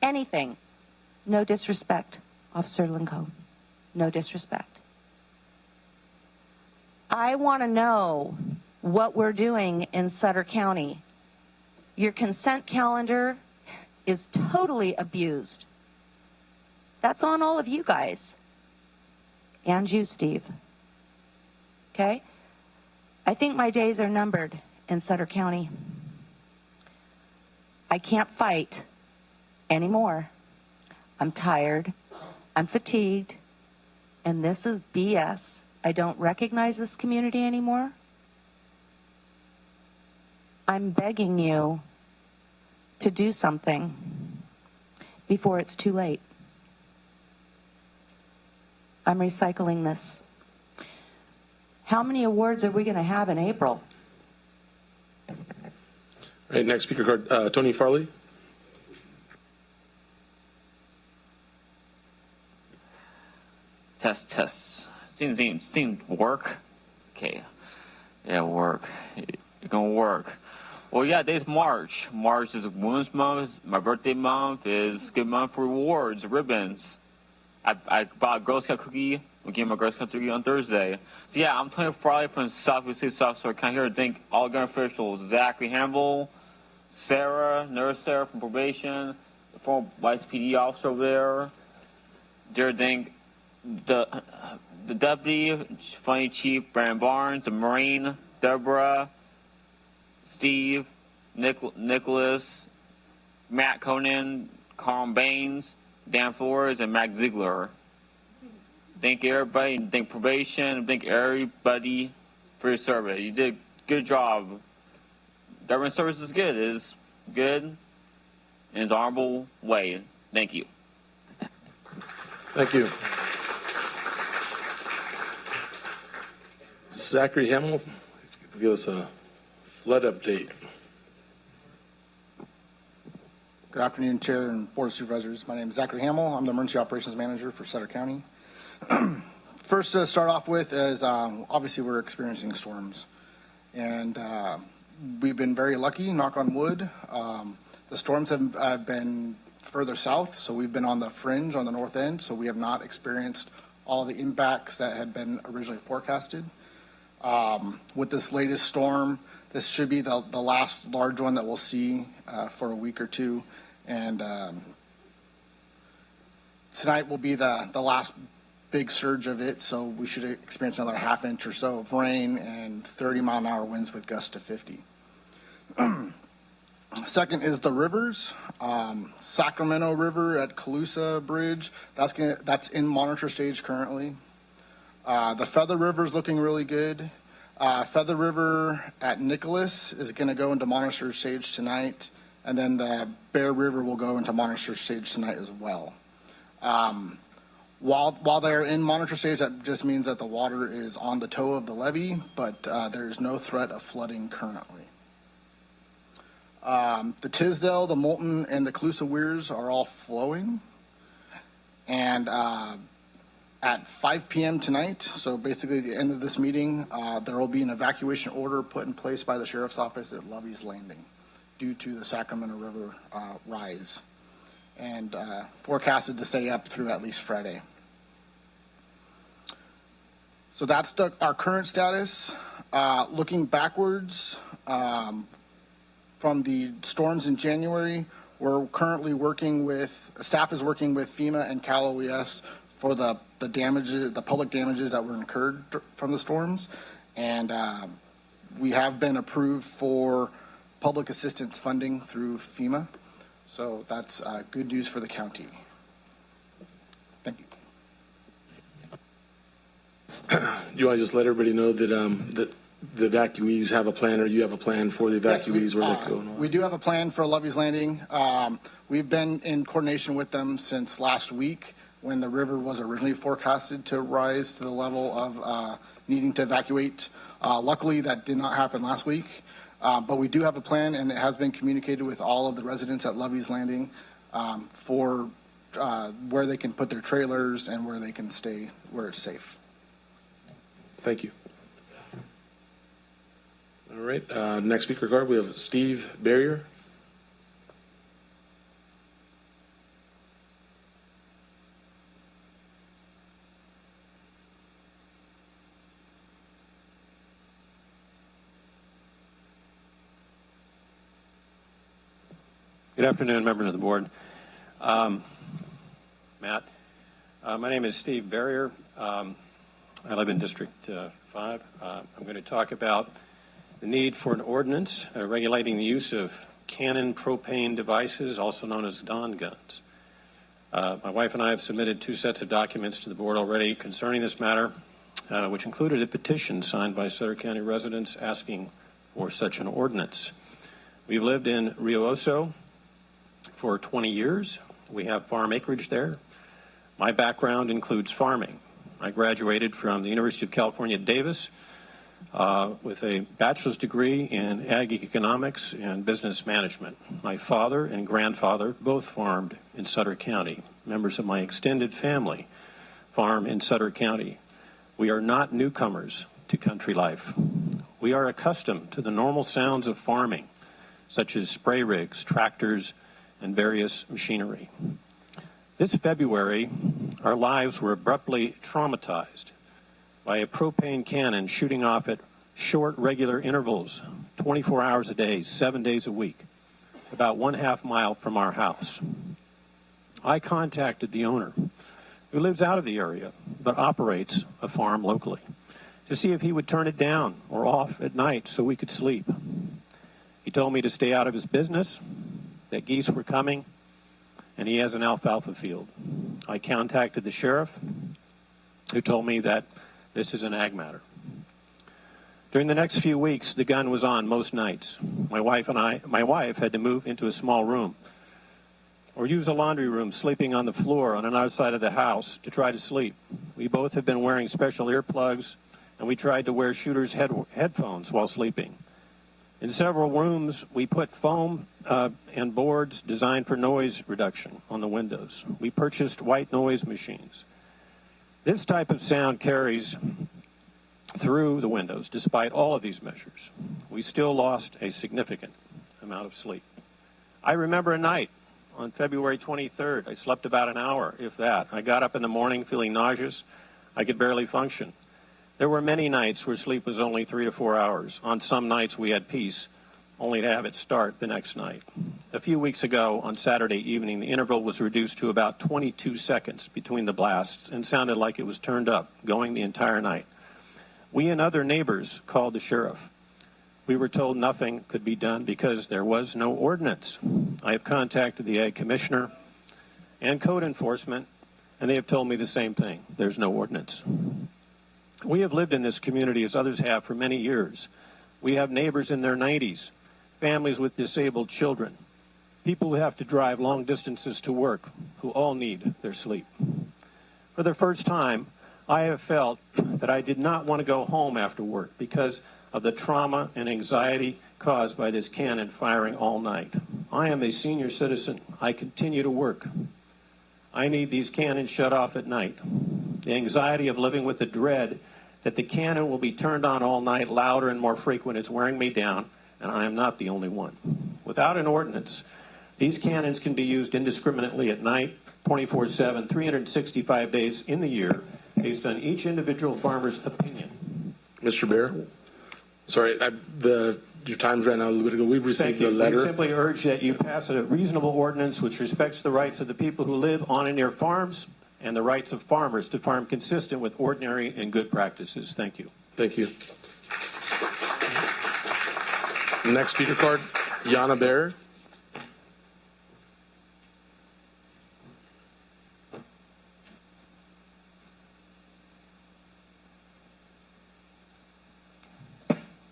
anything. No disrespect, Officer Lincoln. No disrespect. I want to know what we're doing in Sutter County. Your consent calendar is totally abused. That's on all of you guys. And you, Steve. Okay? I think my days are numbered in Sutter County. I can't fight anymore. I'm tired. I'm fatigued. And this is BS. I don't recognize this community anymore. I'm begging you to do something before it's too late. I'm recycling this. How many awards are we going to have in April? All right, next speaker card, Tony Farley. Test. Seems work. Okay. Yeah, work. It's gonna work. Well, yeah, today's March. March is Women's Month. My birthday month is a good month for rewards, ribbons. I bought a Girl Scout cookie. We gave my Girl Scout cookie on Thursday. So yeah, I'm Tony Farley from Southwest City South Store. Kind of here to thank all government officials: Zachary Hannibal, Nurse Sarah from probation, the former Vice PD officer over there. Dear thank the deputy, Funny Chief Brandon Barnes, the Marine, Deborah, Steve, Nicholas, Matt Conan, Carl Baines, Dan Flores, and Mac Ziegler. Thank everybody, and thank probation, thank everybody for your service. You did a good job. Government service is good. It is good in its honorable way. Thank you. Thank you. Zachary Hamill, give us a flood update. Good afternoon, Chair and Board of Supervisors. My name is Zachary Hamill. I'm the Emergency Operations Manager for Sutter County. First, to start off with is obviously we're experiencing storms. And we've been very lucky, knock on wood. The storms have been further south, so we've been on the fringe on the north end, so we have not experienced all the impacts that had been originally forecasted. With this latest storm, this should be the last large one that we'll see for a week or two. And tonight will be the last big surge of it, so we should experience another half inch or so of rain and 30-mile-an-hour winds with gusts to 50. Second is the rivers. Sacramento River at Calusa Bridge, that's in monitor stage currently. The Feather River is looking really good. Feather River at Nicholas is going to go into monitor stage tonight, and then the Bear River will go into monitor stage tonight as well. While they're in monitor stage, that just means that the water is on the toe of the levee, but there is no threat of flooding currently. The Tisdale, the Moulton, and the Calusa Weirs are all flowing. And at 5 p.m. tonight, so basically at the end of this meeting, there will be an evacuation order put in place by the Sheriff's Office at Lovey's Landing due to the Sacramento River rise, and forecasted to stay up through at least Friday. So that's our current status. Looking backwards, from the storms in January, we're currently working with, staff is working with FEMA and Cal OES for the damages, the public damages that were incurred from the storms, and we have been approved for public assistance funding through FEMA, so that's good news for the county. Thank you. You want to just let everybody know that that the evacuees have a plan, or you have a plan for the evacuees, where they go? We do have a plan for Lovey's Landing. We've been in coordination with them since last week when the river was originally forecasted to rise to the level of needing to evacuate. Luckily, that did not happen last week, but we do have a plan, and it has been communicated with all of the residents at Lovey's Landing for where they can put their trailers and where they can stay where it's safe. Thank you. All right, next speaker card, we have Steve Barrier. Good afternoon, members of the board. Matt, my name is Steve Barrier. I live in District 5. I'm going to talk about the need for an ordinance regulating the use of Canon propane devices, also known as Dawn guns. My wife and I have submitted 2 sets of documents to the board already concerning this matter, which included a petition signed by Sutter County residents asking for such an ordinance. We've lived in Rio Oso for 20 years. We have farm acreage there. My background includes farming. I graduated from the University of California, Davis, with a bachelor's degree in ag economics and business management. My father and grandfather both farmed in Sutter County. Members of my extended family farm in Sutter County. We are not newcomers to country life. We are accustomed to the normal sounds of farming, such as spray rigs, tractors, and various machinery. This February, our lives were abruptly traumatized by a propane cannon shooting off at short, regular intervals, 24 hours a day, 7 days a week, about 1/2 mile from our house. I contacted the owner, who lives out of the area but operates a farm locally, to see if he would turn it down or off at night so we could sleep. He told me to stay out of his business, that geese were coming, and he has an alfalfa field. I contacted the sheriff, who told me that this is an ag matter. During the next few weeks, the gun was on most nights. My wife had to move into a small room or use a laundry room, sleeping on the floor on another side of the house to try to sleep. We both had been wearing special earplugs, and we tried to wear shooter's headphones while sleeping. In several rooms, we put foam and boards designed for noise reduction on the windows. We purchased white noise machines. This type of sound carries through the windows. Despite all of these measures, we still lost a significant amount of sleep. I remember a night on February 23rd. I slept about an hour, if that. I got up in the morning feeling nauseous. I could barely function. There were many nights where sleep was only 3 to 4 hours. On some nights we had peace, only to have it start the next night. A few weeks ago, on Saturday evening, the interval was reduced to about 22 seconds between the blasts and sounded like it was turned up, going the entire night. We and other neighbors called the sheriff. We were told nothing could be done because there was no ordinance. I have contacted the ag commissioner and code enforcement, and they have told me the same thing. There's no ordinance. We have lived in this community, as others have, for many years. We have neighbors in their 90s, families with disabled children, people who have to drive long distances to work, who all need their sleep. For the first time, I have felt that I did not want to go home after work because of the trauma and anxiety caused by this cannon firing all night. I am a senior citizen. I continue to work. I need these cannons shut off at night. The anxiety of living with the dread that the cannon will be turned on all night, louder and more frequent, is wearing me down, and I am not the only one. Without an ordinance, these cannons can be used indiscriminately at night, 24/7, 365 days in the year, based on each individual farmer's opinion. Mr. Bear, sorry, your time's ran out a little bit ago. We've received a letter. We simply urge that you pass a reasonable ordinance which respects the rights of the people who live on and near farms, and the rights of farmers to farm consistent with ordinary and good practices. Thank you. Thank you. Next speaker card, Yana Bear.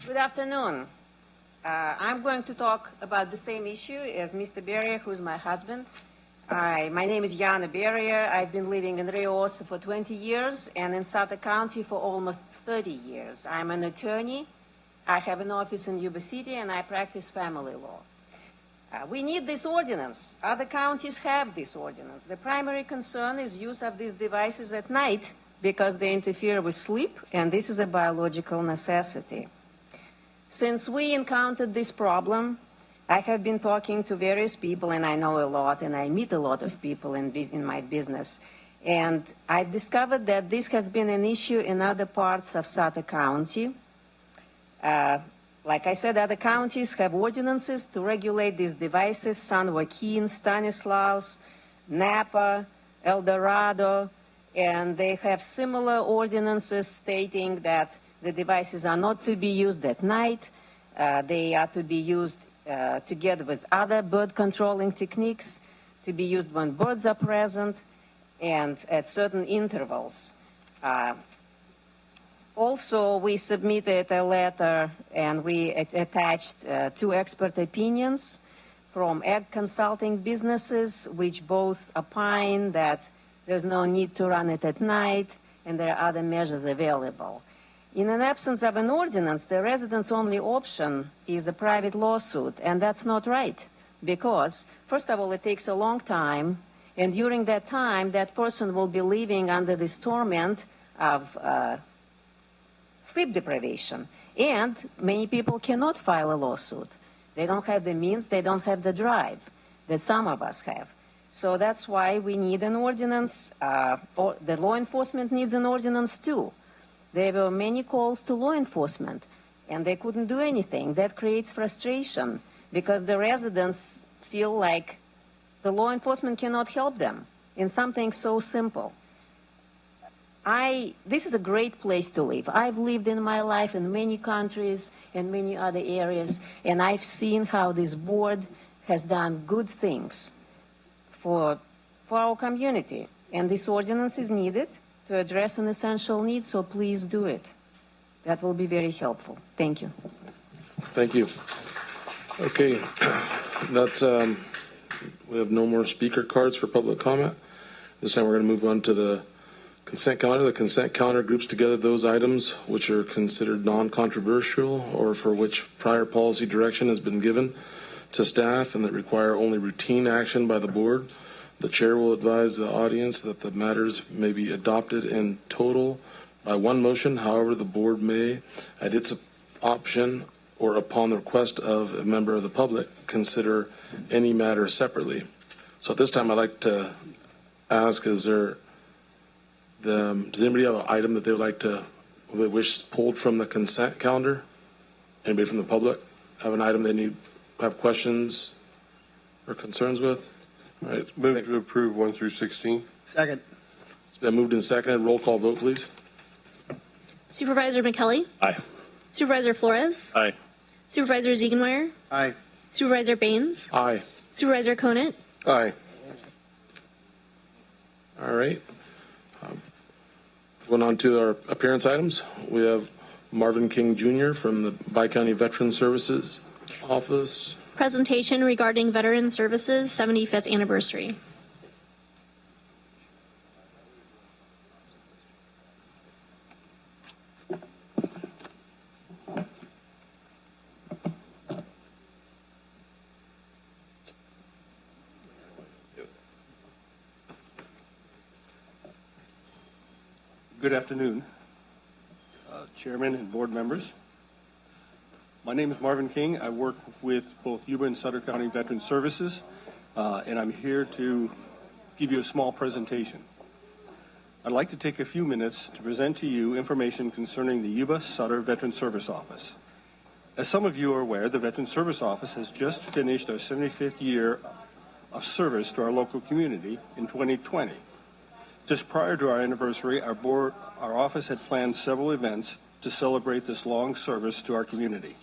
Good afternoon. I'm going to talk about the same issue as Mr. Berrier, who's my husband. My name is Yana Berrier. I've been living in Rios for 20 years and in Sutter County for almost 30 years. I'm an attorney. I have an office in Yuba City and I practice family law. We need this ordinance. Other counties have this ordinance. The primary concern is use of these devices at night because they interfere with sleep, and this is a biological necessity. Since we encountered this problem, I have been talking to various people, and I know a lot, and I meet a lot of people in my business. And I discovered that this has been an issue in other parts of Sutter County. Like I said, other counties have ordinances to regulate these devices: San Joaquin, Stanislaus, Napa, El Dorado, and they have similar ordinances stating that the devices are not to be used at night. They are to be used together with other bird controlling techniques, to be used when birds are present and at certain intervals. Also, we submitted a letter and we attached 2 expert opinions from egg consulting businesses, which both opine that there's no need to run it at night and there are other measures available. In an absence of an ordinance, the residents-only option is a private lawsuit, and that's not right because, first of all, it takes a long time, and during that time, that person will be living under this torment of sleep deprivation, and many people cannot file a lawsuit. They don't have the means, they don't have the drive that some of us have. So that's why we need an ordinance. The law enforcement needs an ordinance too. There were many calls to law enforcement, and they couldn't do anything. That creates frustration because the residents feel like the law enforcement cannot help them in something so simple. This is a great place to live. I've lived in my life in many countries and many other areas, and I've seen how this board has done good things for our community. And this ordinance is needed to address an essential need, so please do it. That will be very helpful. Thank you. Thank you. Okay, that's we have no more speaker cards for public comment. This time we're going to move on to the consent calendar. The consent calendar groups together those items which are considered non-controversial or for which prior policy direction has been given to staff and that require only routine action by the board. The chair will advise the audience that the matters may be adopted in total by one motion. However, the board may, at its option or upon the request of a member of the public, consider any matter separately. So at this time, I'd like to ask, does anybody have an item that they would like to wish pulled from the consent calendar? Anybody from the public have an item they have questions or concerns with? All right. Move to approve 1 through 16. Second. It's been moved and seconded. Roll call vote, please. Supervisor McKelly? Aye. Supervisor Flores? Aye. Supervisor Ziegenmeier? Aye. Supervisor Baines? Aye. Supervisor Conant? Aye. All right. Going on to our appearance items. We have Marvin King Jr. from the Bi-County Veteran Services Office. Presentation regarding Veteran Services 75th anniversary. Good afternoon, Chairman and board members. My name is Marvin King. I work with both Yuba and Sutter County Veteran Services, and I'm here to give you a small presentation. I'd like to take a few minutes to present to you information concerning the Yuba-Sutter Veteran Service Office. As some of you are aware, the Veteran Service Office has just finished our 75th year of service to our local community in 2020. Just prior to our anniversary, our office had planned several events to celebrate this long service to our community.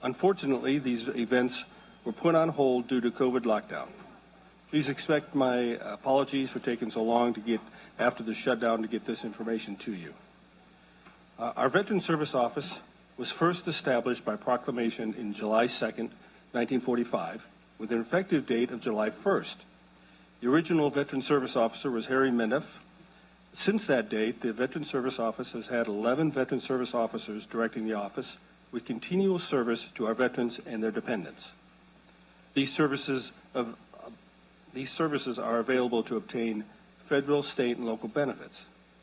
Unfortunately, these events were put on hold due to COVID lockdown. Please expect my apologies for taking so long to get after the shutdown to get this information to you. Our Veteran Service Office was first established by proclamation in July 2nd, 1945, with an effective date of July 1st. The original Veteran Service Officer was Harry Mendeff. Since that date, the Veteran Service Office has had 11 Veteran Service Officers directing the office with continual service to our veterans and their dependents. These services are available to obtain federal, state, and local benefits.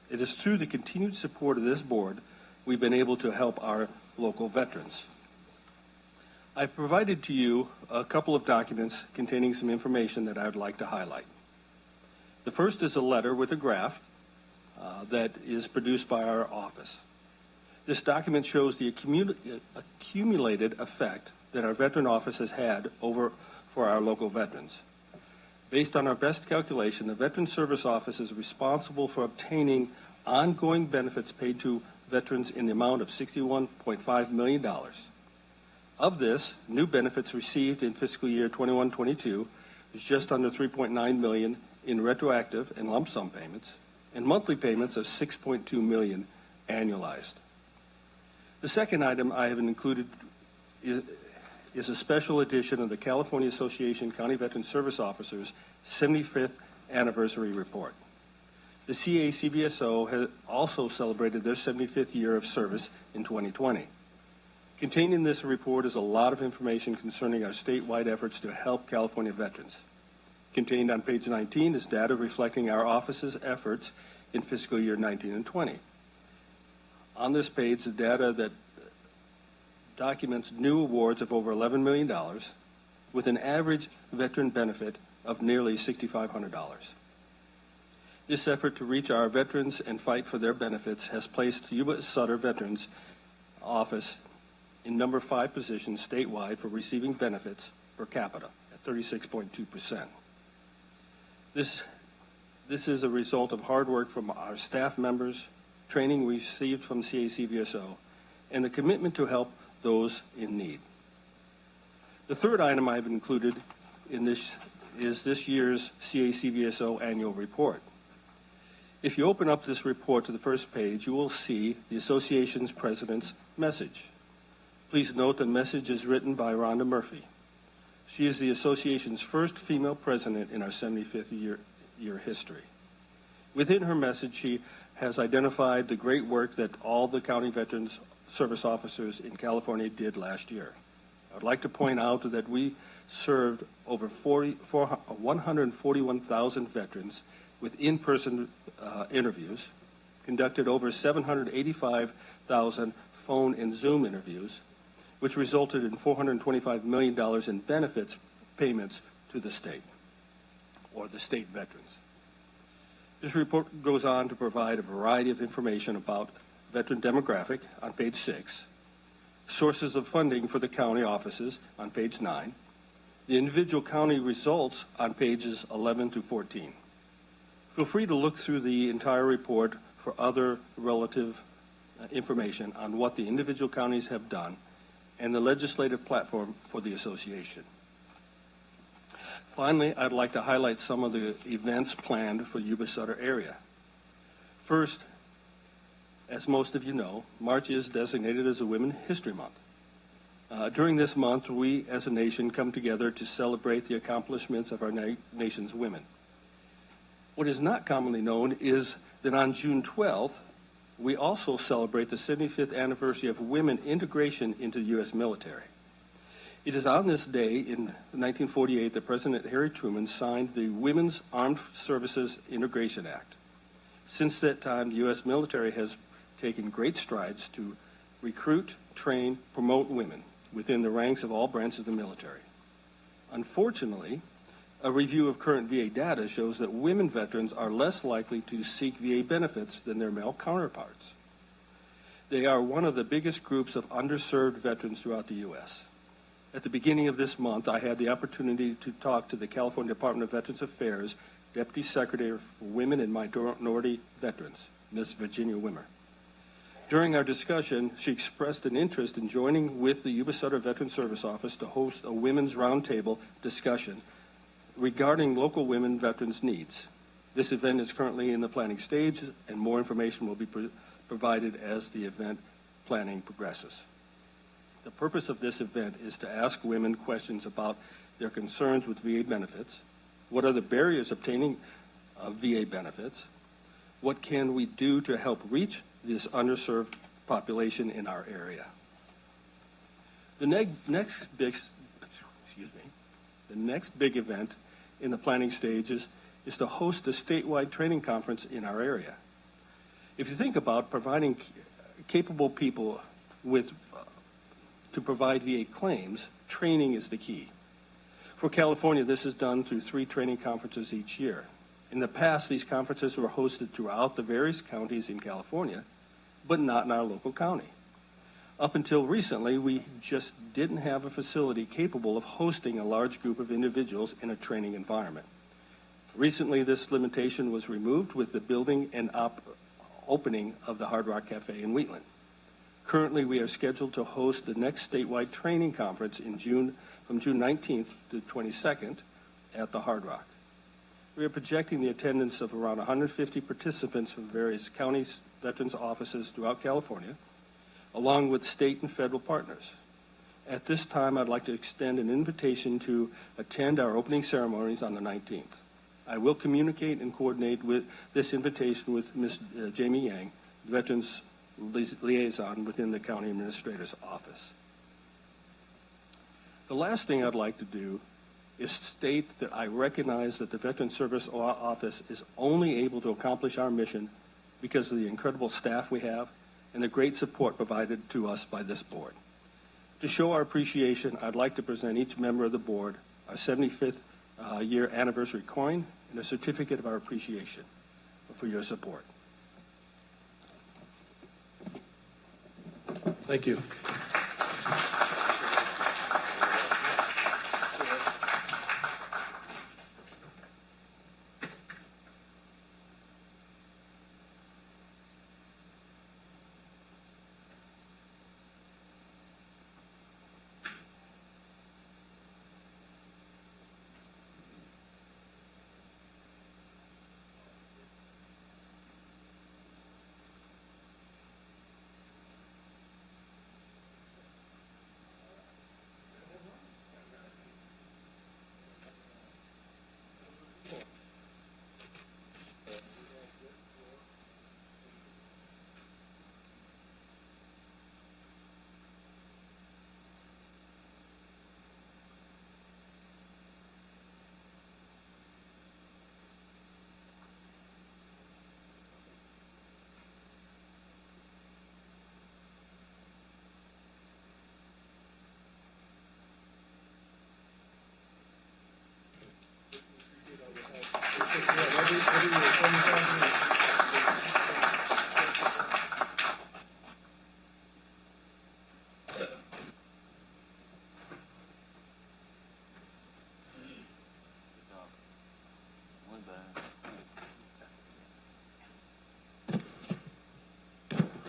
It is through the continued support of this board we've been able to help our local veterans. I've provided to you a couple of documents containing some information that I would like to highlight. The first is a letter with a graph that is produced by our office. This document shows the accumulated effect that our veteran office has had for our local veterans. Based on our best calculation, the Veteran Service Office is responsible for obtaining ongoing benefits paid to veterans in the amount of $61.5 million. Of this, new benefits received in fiscal year 21-22 is just under $3.9 million in retroactive and lump sum payments, and monthly payments of $6.2 million annualized. The second item I have included is a special edition of the California Association County Veteran Service Officers 75th Anniversary Report. The CACVSO has also celebrated their 75th year of service in 2020. Contained in this report is a lot of information concerning our statewide efforts to help California veterans. Contained on page 19 is data reflecting our office's efforts in fiscal year 19 and 20. On this page, the data that documents new awards of over $11 million with an average veteran benefit of nearly $6,500. This effort to reach our veterans and fight for their benefits has placed Yuba-Sutter Veterans Office in number 5 position statewide for receiving benefits per capita at 36.2%. This is a result of hard work from our staff members, training we received from CACVSO, and the commitment to help those in need. The third item I've included in this is this year's CACVSO annual report. If you open up this report to the first page, you will see the association's president's message. Please note the message is written by Rhonda Murphy. She is the association's first female president in our 75th year history. Within her message, she has identified the great work that all the county veterans service officers in California did last year. I would like to point out that we served over 141,000 veterans with in-person interviews, conducted over 785,000 phone and Zoom interviews, which resulted in $425 million in benefits payments to the state, or the state veterans. This report goes on to provide a variety of information about veteran demographic on page 6, sources of funding for the county offices on page 9, the individual county results on pages 11 to 14. Feel free to look through the entire report for other relative information on what the individual counties have done and the legislative platform for the association. Finally, I'd like to highlight some of the events planned for the Yuba-Sutter area. First, as most of you know, March is designated as a Women's History Month. During this month, we as a nation come together to celebrate the accomplishments of our nation's women. What is not commonly known is that on June 12th, we also celebrate the 75th anniversary of women integration into the U.S. military. It is on this day in 1948 that President Harry Truman signed the Women's Armed Services Integration Act. Since that time, the U.S. military has taken great strides to recruit, train, promote women within the ranks of all branches of the military. Unfortunately, a review of current VA data shows that women veterans are less likely to seek VA benefits than their male counterparts. They are one of the biggest groups of underserved veterans throughout the U.S. At the beginning of this month, I had the opportunity to talk to the California Department of Veterans Affairs Deputy Secretary for Women and Minority Veterans, Ms. Virginia Wimmer. During our discussion, she expressed an interest in joining with the Yuba-Sutter Veteran Service Office to host a women's roundtable discussion regarding local women veterans' needs. This event is currently in the planning stage, and more information will be provided as the event planning progresses. The purpose of this event is to ask women questions about their concerns with VA benefits. What are the barriers obtaining VA benefits? What can we do to help reach this underserved population in our area? The next big event in the planning stages is to host a statewide training conference in our area. If you think about providing capable people with to provide VA claims, training is the key. For California, this is done through 3 training conferences each year. In the past, these conferences were hosted throughout the various counties in California, but not in our local county. Up until recently, we just didn't have a facility capable of hosting a large group of individuals in a training environment. Recently, this limitation was removed with the building and opening of the Hard Rock Cafe in Wheatland. Currently, we are scheduled to host the next statewide training conference in June, from June 19th to 22nd at the Hard Rock. We are projecting the attendance of around 150 participants from various counties, veterans offices throughout California, along with state and federal partners. At this time, I'd like to extend an invitation to attend our opening ceremonies on the 19th. I will communicate and coordinate with this invitation with Ms. Jamie Yang, Veterans Liaison within the County Administrator's Office. The last thing I'd like to do is state that I recognize that the Veteran Service Office is only able to accomplish our mission because of the incredible staff we have and the great support provided to us by this board. To show our appreciation, I'd like to present each member of the board our 75th year anniversary coin and a certificate of our appreciation for your support. Thank you.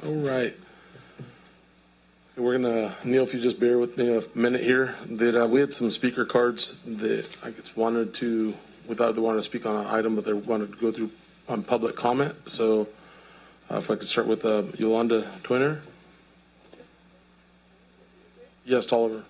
All right. We're gonna, Neil, if you just bear with me a minute here, that we had some speaker cards that I just wanted to, without they wanted to speak on an item, but they wanted to go through on public comment. So if I could start with Yolanda Twinner. Yes, Tolliver.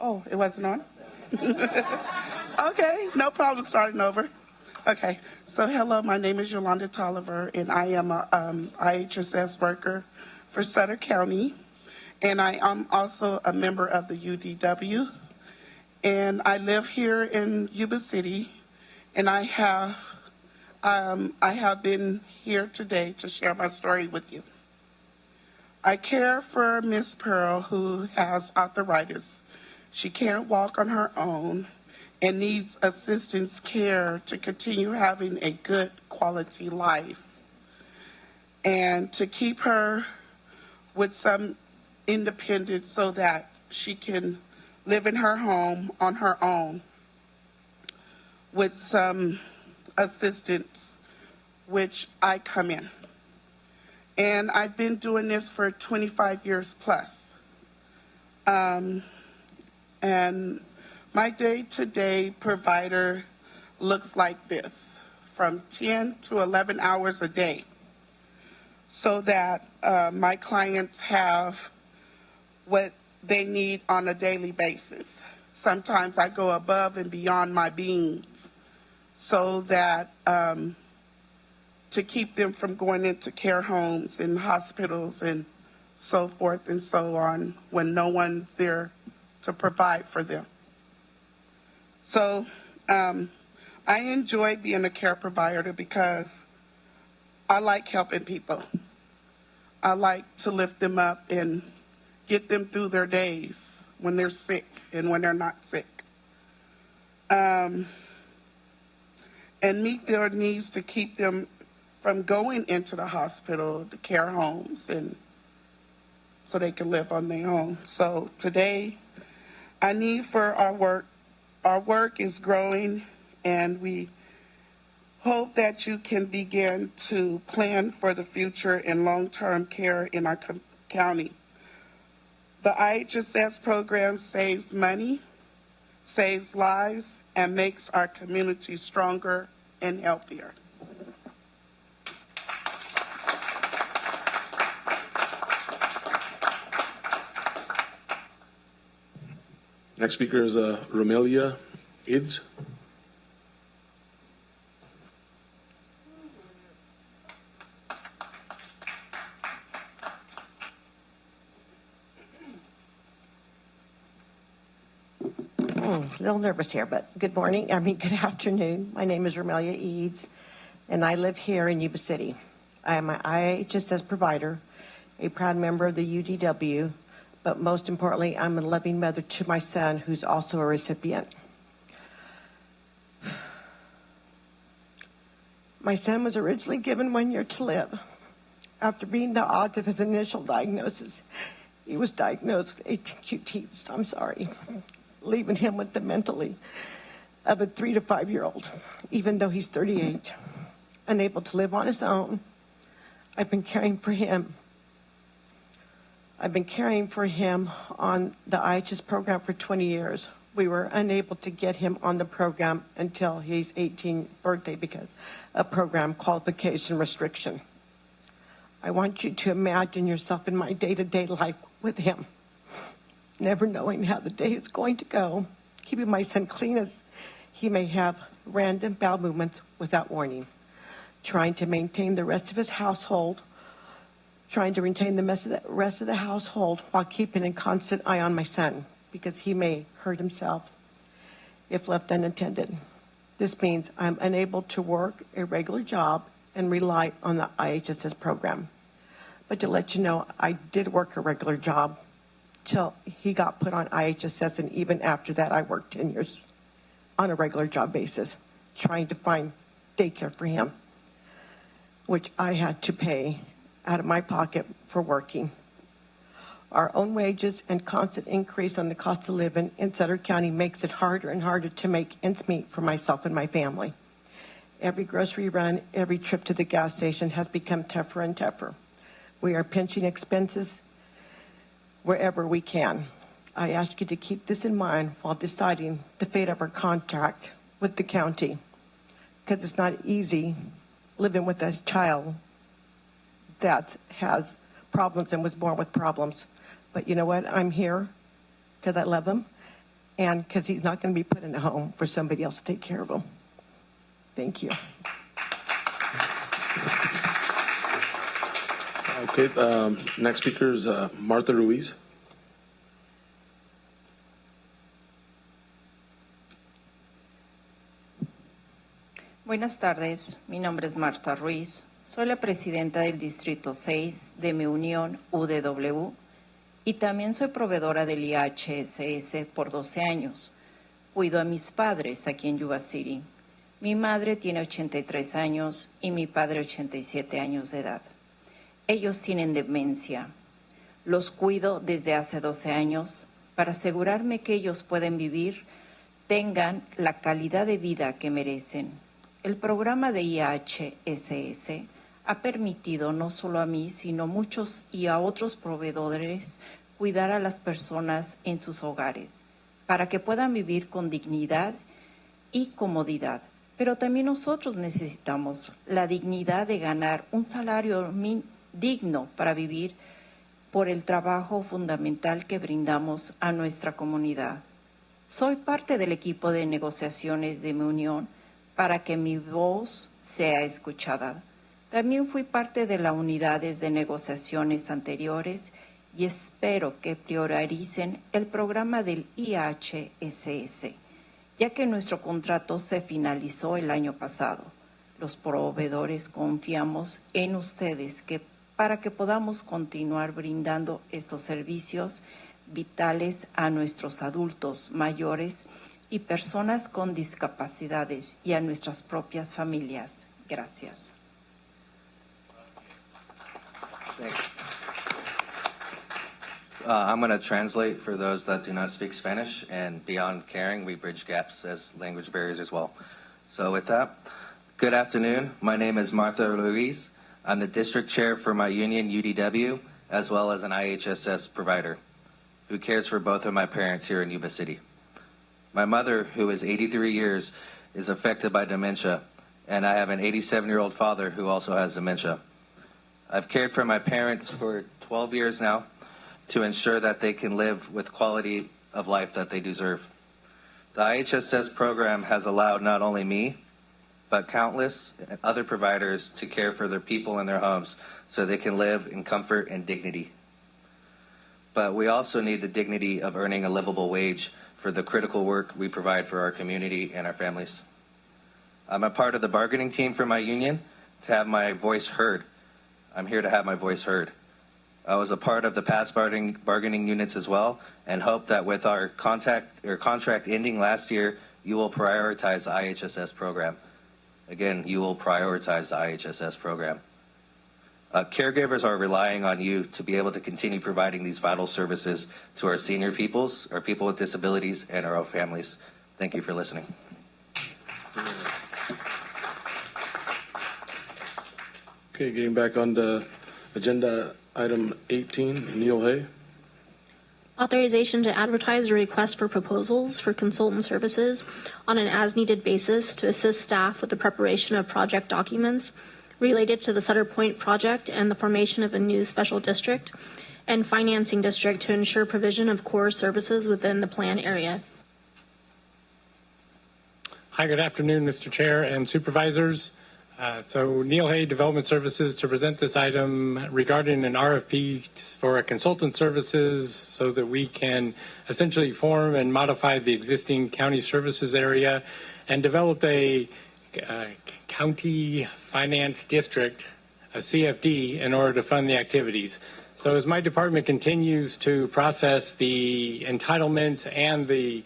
Oh, it wasn't on? Okay, no problem starting over. Okay, so hello, my name is Yolanda Tolliver, and I am a IHSS worker for Sutter County, and I am also a member of the UDW, and I live here in Yuba City, and I have been here today to share my story with you. I care for Miss Pearl, who has arthritis She can't walk on her own and needs assistance care to continue having a good quality life. And to keep her with some independence so that she can live in her home on her own with some assistance, which I come in. And I've been doing this for 25 years plus. And my day-to-day provider looks like this, from 10 to 11 hours a day, so that my clients have what they need on a daily basis. Sometimes I go above and beyond my means so that to keep them from going into care homes and hospitals and so forth and so on when no one's there to provide for them. So I enjoy being a care provider because I like helping people. I like to lift them up and get them through their days when they're sick and when they're not sick. And meet their needs to keep them from going into the hospital, the care homes, and so they can live on their own. So today, I need for our work is growing, and we hope that you can begin to plan for the future in long-term care in our county. The IHSS program saves money, saves lives, and makes our community stronger and healthier. Next speaker is Romelia Ids. A little nervous here, but good afternoon. My name is Romelia Eads, and I live here in Yuba City. I am an IHSS provider, a proud member of the UDW, but most importantly, I'm a loving mother to my son, who's also a recipient. My son was originally given 1 year to live. After being the odds of his initial diagnosis, he was diagnosed with 18 QTs, leaving him with the mentally of a 3 to 5 year old, even though he's 38, unable to live on his own. I've been caring for him. I've been caring for him on the IHS program for 20 years. We were unable to get him on the program until his 18th birthday because of program qualification restriction. I want you to imagine yourself in my day-to-day life with him, never knowing how the day is going to go, keeping my son clean as he may have random bowel movements without warning, trying to maintain the rest of his household, trying to retain the rest of the household while keeping a constant eye on my son because he may hurt himself if left unattended. This means I'm unable to work a regular job and rely on the IHSS program. But to let you know, I did work a regular job till he got put on IHSS, and even after that, I worked 10 years on a regular job basis, trying to find daycare for him, which I had to pay out of my pocket for working. Our own wages and constant increase on the cost of living in Sutter County makes it harder and harder to make ends meet for myself and my family. Every grocery run, every trip to the gas station has become tougher and tougher. We are pinching expenses wherever we can. I ask you to keep this in mind while deciding the fate of our contract with the county, because it's not easy living with a child that has problems and was born with problems. But you know what? I'm here because I love him and because he's not going to be put in a home for somebody else to take care of him. Thank you. Okay, next speaker is Martha Ruiz. Buenas tardes, mi nombre es Marta Ruiz. Soy la presidenta del Distrito 6 de mi unión UDW Y también soy proveedora del IHSS por 12 años. Cuido a mis padres aquí en Yuba City. Mi madre tiene 83 años y mi padre 87 años de edad. Ellos tienen demencia. Los cuido desde hace 12 años para asegurarme que ellos pueden vivir, tengan la calidad de vida que merecen. El programa de IHSS ha permitido no solo a mí, sino muchos y a otros proveedores cuidar a las personas en sus hogares para que puedan vivir con dignidad y comodidad. Pero también nosotros necesitamos la dignidad de ganar un salario digno para vivir por el trabajo fundamental que brindamos a nuestra comunidad. Soy parte del equipo de negociaciones de mi unión para que mi voz sea escuchada. También fui parte de las unidades de negociaciones anteriores y espero que prioricen el programa del IHSS, ya que nuestro contrato se finalizó el año pasado. Los proveedores confiamos en ustedes para que podamos continuar brindando estos servicios vitales a nuestros adultos mayores y personas con discapacidades y a nuestras propias familias. Gracias. I'm going to translate for those that do not speak Spanish, and beyond caring, we bridge gaps as language barriers as well. So with that, good afternoon. My name is Martha Ruiz. I'm the district chair for my union, UDW, as well as an IHSS provider who cares for both of my parents here in Yuba City. My mother, who is 83 years, is affected by dementia, and I have an 87-year-old father who also has dementia. I've cared for my parents for 12 years now to ensure that they can live with quality of life that they deserve. The IHSS program has allowed not only me, but countless other providers to care for their people in their homes so they can live in comfort and dignity. But we also need the dignity of earning a livable wage for the critical work we provide for our community and our families. I'm a part of the bargaining team for my union to have my voice heard. I'm here to have my voice heard. I was a part of the past bargaining units as well, and hope that with our contract ending last year, you will prioritize the IHSS program. Again, you will prioritize the IHSS program. Caregivers are relying on you to be able to continue providing these vital services to our senior peoples, our people with disabilities, and our families. Thank you for listening. Okay, getting back on the agenda, item 18, Neil Hay. Authorization to advertise a request for proposals for consultant services on an as-needed basis to assist staff with the preparation of project documents related to the Sutter Point project and the formation of a new special district and financing district to ensure provision of core services within the plan area. Hi, good afternoon, Mr. Chair and Supervisors. So Neil Hay, Development Services, to present this item regarding an RFP for a consultant services so that we can essentially form and modify the existing county services area and develop a county finance district, a CFD, in order to fund the activities. So as my department continues to process the entitlements and the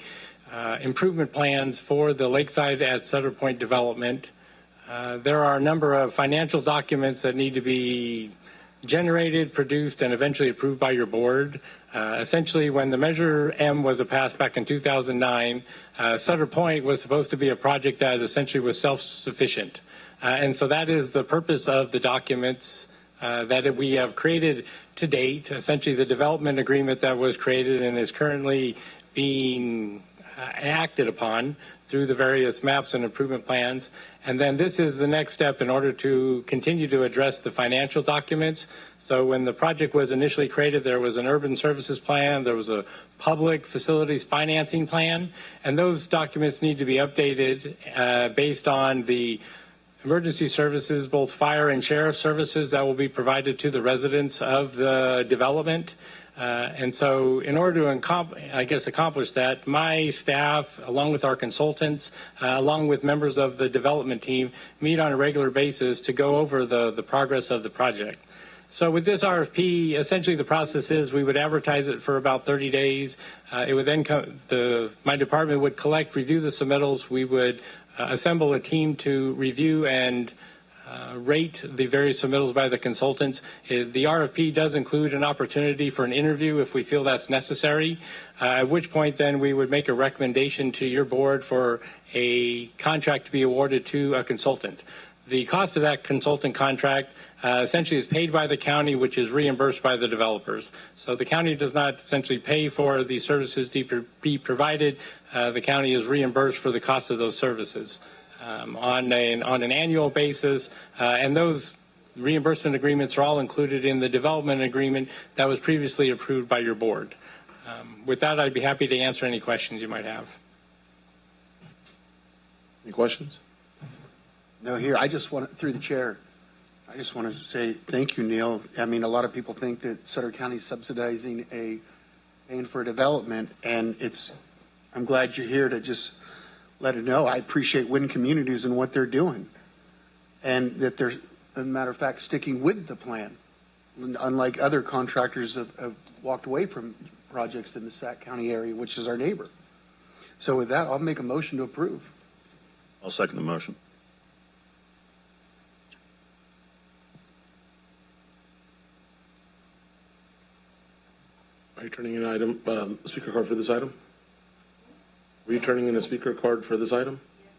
improvement plans for the Lakeside at Sutter Point development, there are a number of financial documents that need to be generated, produced, and eventually approved by your board. Essentially, when the Measure M was passed back in 2009, Sutter Point was supposed to be a project that essentially was self-sufficient. And so that is the purpose of the documents that we have created to date, essentially the development agreement that was created and is currently being acted upon through the various maps and improvement plans. And then this is the next step in order to continue to address the financial documents. So when the project was initially created, there was an urban services plan, there was a public facilities financing plan, and those documents need to be updated based on the emergency services, both fire and sheriff services that will be provided to the residents of the development. And so in order to accomplish that, my staff, along with our consultants, along with members of the development team, meet on a regular basis to go over the progress of the project. So with this RFP, essentially the process is we would advertise it for about 30 days. It would then come, my department would collect, review the submittals. We would assemble a team to review and rate the various submittals by the consultants. The RFP does include an opportunity for an interview if we feel that's necessary, at which point then we would make a recommendation to your board for a contract to be awarded to a consultant. The cost of that consultant contract essentially is paid by the county, which is reimbursed by the developers. So the county does not essentially pay for the services to be provided. The county is reimbursed for the cost of those services on an annual basis, and those reimbursement agreements are all included in the development agreement that was previously approved by your board. With that, I'd be happy to answer any questions you might have. Any questions? No, here, I just want, through the chair, I just want to say thank you, Neil. I mean, a lot of people think that Sutter County is subsidizing paying for development, and I'm glad you're here to just let it know. I appreciate Win Communities and what they're doing, and that they're, as a matter of fact, sticking with the plan, unlike other contractors have walked away from projects in the Sac County area, which is our neighbor. So with that, I'll make a motion to approve. I'll second the motion. Are you turning in item speaker card for this item? Were you turning in a speaker card for this item? Yes,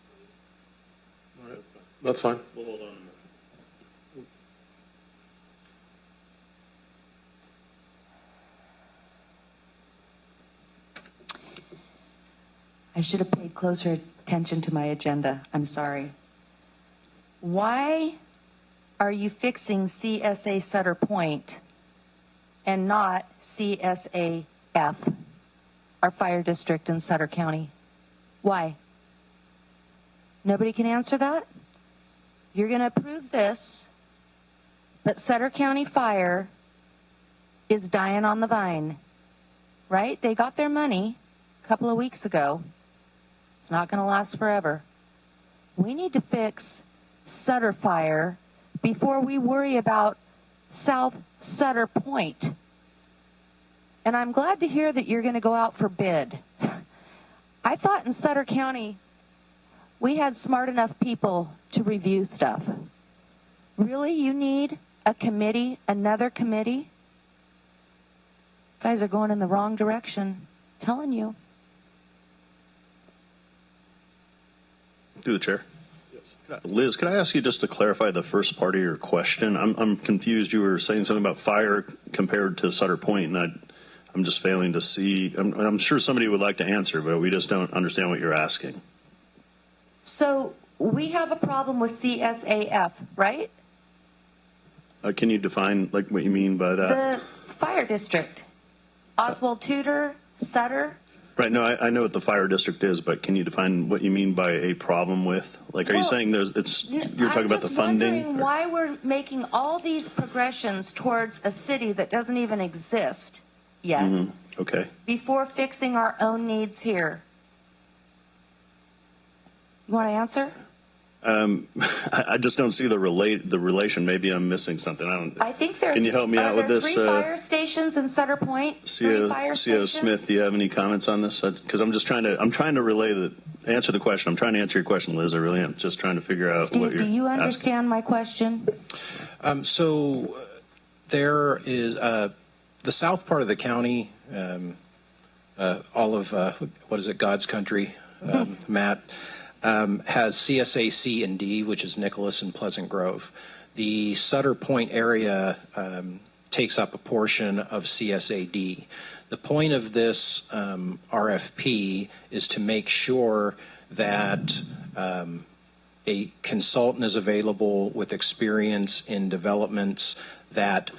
please. All right, that's fine. We'll hold on. I should have paid closer attention to my agenda. I'm sorry. Why are you fixing CSA Sutter Point and not CSAF, our fire district in Sutter County? Why? Nobody can answer that? You're going to approve this, but Sutter County Fire is dying on the vine, right? They got their money a couple of weeks ago. It's not going to last forever. We need to fix Sutter Fire before we worry about South Sutter Point. And I'm glad to hear that you're going to go out for bid. I thought in Sutter County we had smart enough people to review stuff. Really, you need a committee, another committee? You guys are going in the wrong direction. I'm telling you. Through the chair. Yes. Liz, could I ask you just to clarify the first part of your question? I'm confused. You were saying something about fire compared to Sutter Point, and I'm just failing to see. I'm sure somebody would like to answer, but we just don't understand what you're asking. So we have a problem with CSAF, right? Can you define like what you mean by that? The fire district. Oswald Tudor, Sutter. Right. No, I know what the fire district is, but can you define what you mean by a problem with? Like, are you saying you're talking about the funding? I'm wondering why we're making all these progressions towards a city that doesn't even exist yet. Mm-hmm. Okay. Before fixing our own needs here. You want to answer? I just don't see the relation. Maybe I'm missing something. I think there's. Can you help me out with this? 3 fire stations in Sutter Point. CO Smith, do you have any comments on this? Because I'm trying to answer the question. I'm trying to answer your question, Liz. I really am. Just trying to figure out Steve, what you're do you understand asking. my question? So there is the south part of the county, all of what is it, God's country, Matt. Has CSA C and D, which is Nicholas and Pleasant Grove. The Sutter Point area takes up a portion of CSA D. The point of this RFP is to make sure that a consultant is available with experience in developments that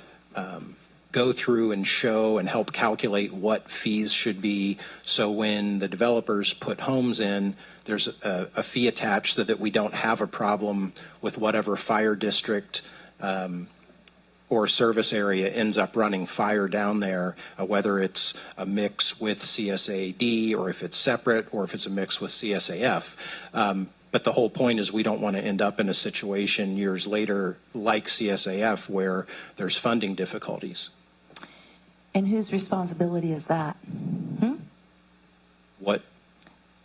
go through and show and help calculate what fees should be, so when the developers put homes in, there's a fee attached so that we don't have a problem with whatever fire district or service area ends up running fire down there, whether it's a mix with CSAD or if it's separate or if it's a mix with CSAF. But the whole point is we don't want to end up in a situation years later like CSAF where there's funding difficulties. And whose responsibility is that? What?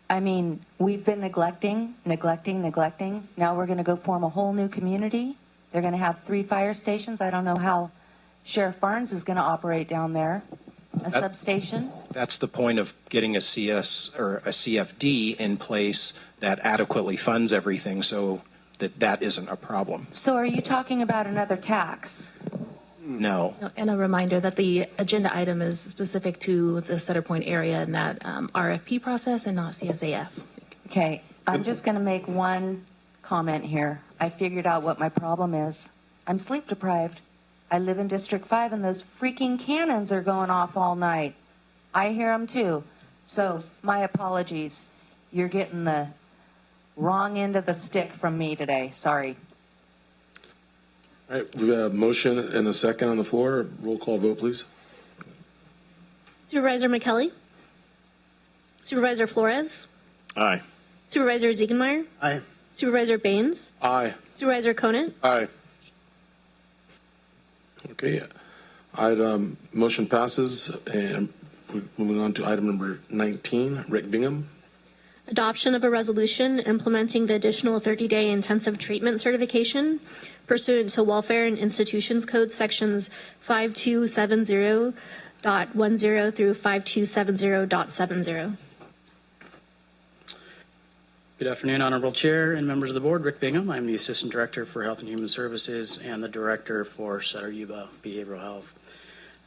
I mean, we've been neglecting. Now we're going to go form a whole new community. They're going to have 3 fire stations. I don't know how Sheriff Barnes is going to operate down there. A substation. That's the point of getting a CS or a CFD in place that adequately funds everything so that isn't a problem. So are you talking about another tax? No. And a reminder that the agenda item is specific to the Sutter Point area and that RFP process and not CSAF. Okay, I'm just going to make one comment here. I figured out what my problem is. I'm sleep deprived. I live in District 5 and those freaking cannons are going off all night. I hear them too. So my apologies. You're getting the wrong end of the stick from me today. Sorry. All right, we have a motion and a second on the floor. Roll call vote, please. Supervisor McKelly? Supervisor Flores? Aye. Supervisor Ziegenmeyer? Aye. Supervisor Baines? Aye. Supervisor Conant? Aye. Okay, motion passes, and we're moving on to item number 19, Rick Bingham. Adoption of a resolution implementing the additional 30-day intensive treatment certification pursuant to Welfare and Institutions Code sections 5270.10 through 5270.70. Good afternoon, Honorable Chair and members of the board. Rick Bingham. I'm the Assistant Director for Health and Human Services and the Director for Sutter Yuba Behavioral Health.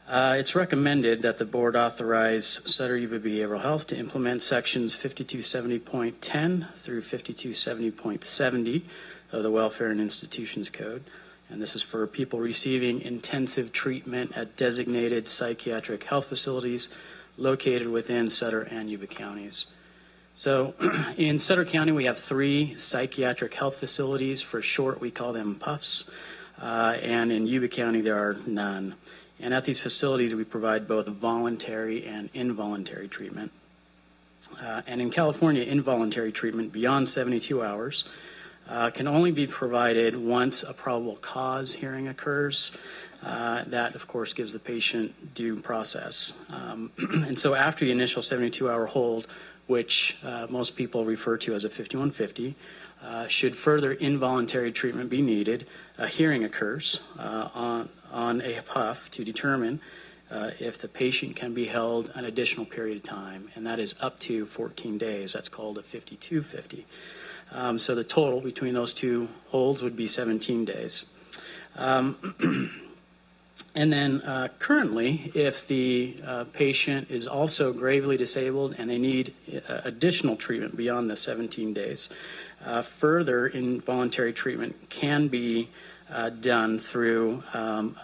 It's recommended that the board authorize Sutter Yuba Behavioral Health to implement sections 5270.10 through 5270.70 of the Welfare and Institutions Code. And this is for people receiving intensive treatment at designated psychiatric health facilities located within Sutter and Yuba counties. So in Sutter County, we have 3 psychiatric health facilities. For short, we call them PUFs. And in Yuba County, there are none. And at these facilities, we provide both voluntary and involuntary treatment. And in California, involuntary treatment beyond 72 hours can only be provided once a probable cause hearing occurs. That, of course, gives the patient due process. And so after the initial 72-hour hold, which most people refer to as a 5150, should further involuntary treatment be needed, a hearing occurs on a PUF to determine if the patient can be held an additional period of time, and that is up to 14 days. That's called a 5250. So the total between those 2 holds would be 17 days. And then currently, if the patient is also gravely disabled and they need additional treatment beyond the 17 days, further involuntary treatment can be done through,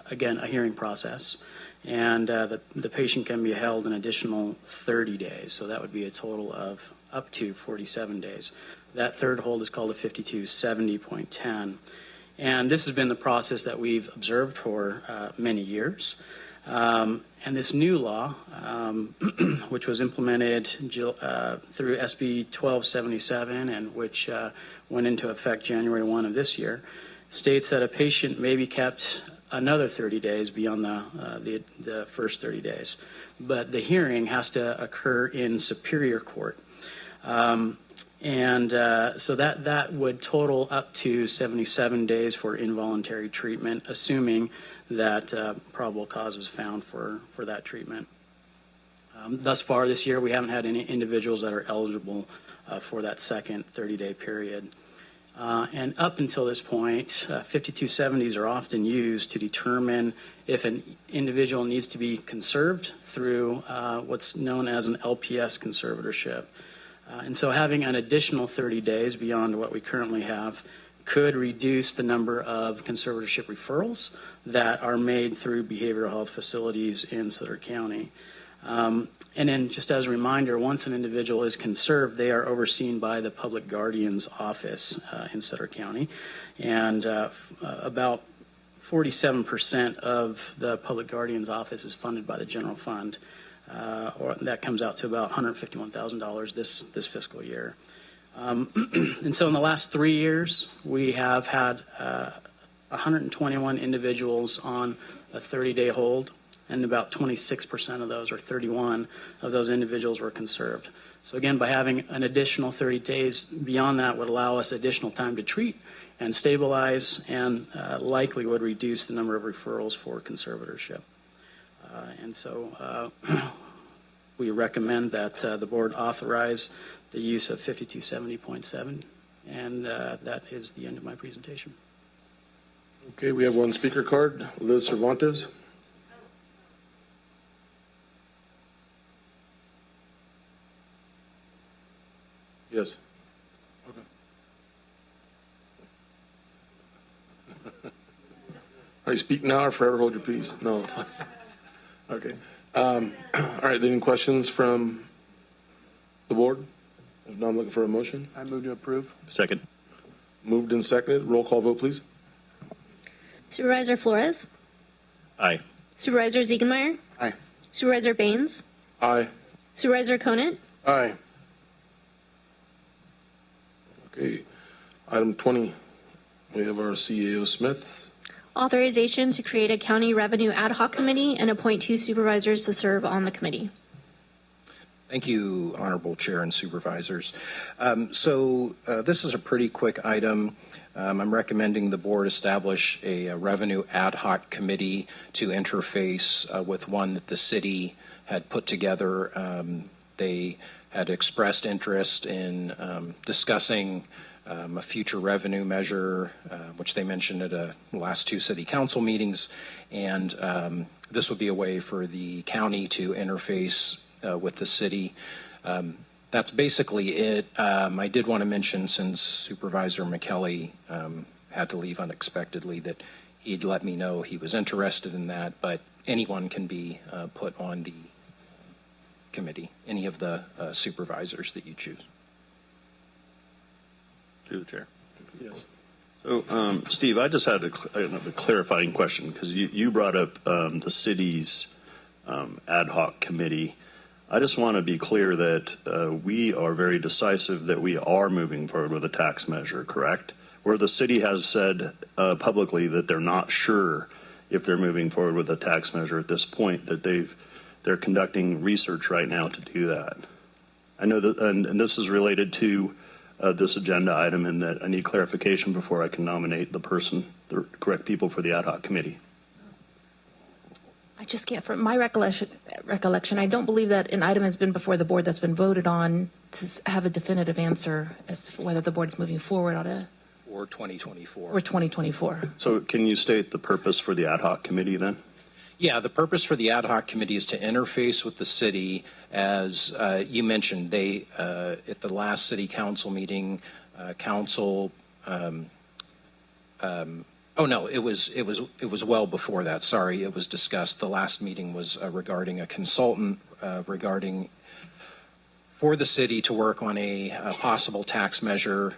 again, a hearing process. And the patient can be held an additional 30 days. So that would be a total of up to 47 days. That third hold is called a 5270.10. And this has been the process that we've observed for many years. And this new law, which was implemented through SB 1277 and which went into effect January 1 of this year, states that a patient may be kept another 30 days beyond the first 30 days. But the hearing has to occur in Superior Court. So that would total up to 77 days for involuntary treatment, assuming that probable cause is found for that treatment. Thus far this year, we haven't had any individuals that are eligible for that second 30-day period. And up until this point, 5270s are often used to determine if an individual needs to be conserved through what's known as an LPS conservatorship. And so having an additional 30 days beyond what we currently have could reduce the number of conservatorship referrals that are made through behavioral health facilities in Sutter County. And then just as a reminder, once an individual is conserved, they are overseen by the Public Guardian's Office in Sutter County. And about 47% of the Public Guardian's Office is funded by the general fund. Or that comes out to about $151,000 this fiscal year. And so in the last 3 years, we have had 121 individuals on a 30-day hold, and about 26% of those, or 31 of those individuals, were conserved. So again, by having an additional 30 days beyond that would allow us additional time to treat and stabilize, and likely would reduce the number of referrals for conservatorship. And so we recommend that the board authorize the use of 5270.7, and that is the end of my presentation. Okay, we have one speaker card. Liz Cervantes. Yes. Okay. All right, speak now or forever hold your peace. No, it's not. Okay. All right, any questions from the board? If not, I'm looking for a motion. I move to approve. Second. Moved and seconded. Roll call vote, please. Supervisor Flores? Aye. Supervisor Ziegenmeyer? Aye. Supervisor Baines? Aye. Supervisor Conant? Aye. Okay. Item 20, we have our CEO Smith. Authorization to create a county revenue ad hoc committee and appoint 2 supervisors to serve on the committee. Thank you, Honorable Chair and Supervisors. This is a pretty quick item. I'm recommending the board establish a revenue ad hoc committee to interface with one that the city had put together. They had expressed interest in discussing a future revenue measure, which they mentioned at the last 2 city council meetings, and this would be a way for the county to interface with the city. That's basically it. I did want to mention, since Supervisor McKelly had to leave unexpectedly, that he'd let me know he was interested in that, but anyone can be put on the committee, any of the supervisors that you choose. Through the chair. Yes. So, Steve, I just had a clarifying question, because you brought up the city's ad hoc committee. I just want to be clear that we are very decisive that we are moving forward with a tax measure, correct? Where the city has said publicly that they're not sure if they're moving forward with a tax measure at this point, that they're conducting research right now to do that. I know that, and this is related to this agenda item, and that I need clarification before I can nominate the correct people for the ad hoc committee. I just can't, from my recollection, I don't believe that an item has been before the board that's been voted on to have a definitive answer as to whether the board is moving forward on it. Or 2024. Or 2024. So can you state the purpose for the ad hoc committee then? Yeah, the purpose for the ad hoc committee is to interface with the city. As you mentioned, they at the last city council meeting, oh no, it was well before that. Sorry, it was discussed. The last meeting was regarding a consultant regarding for the city to work on a possible tax measure.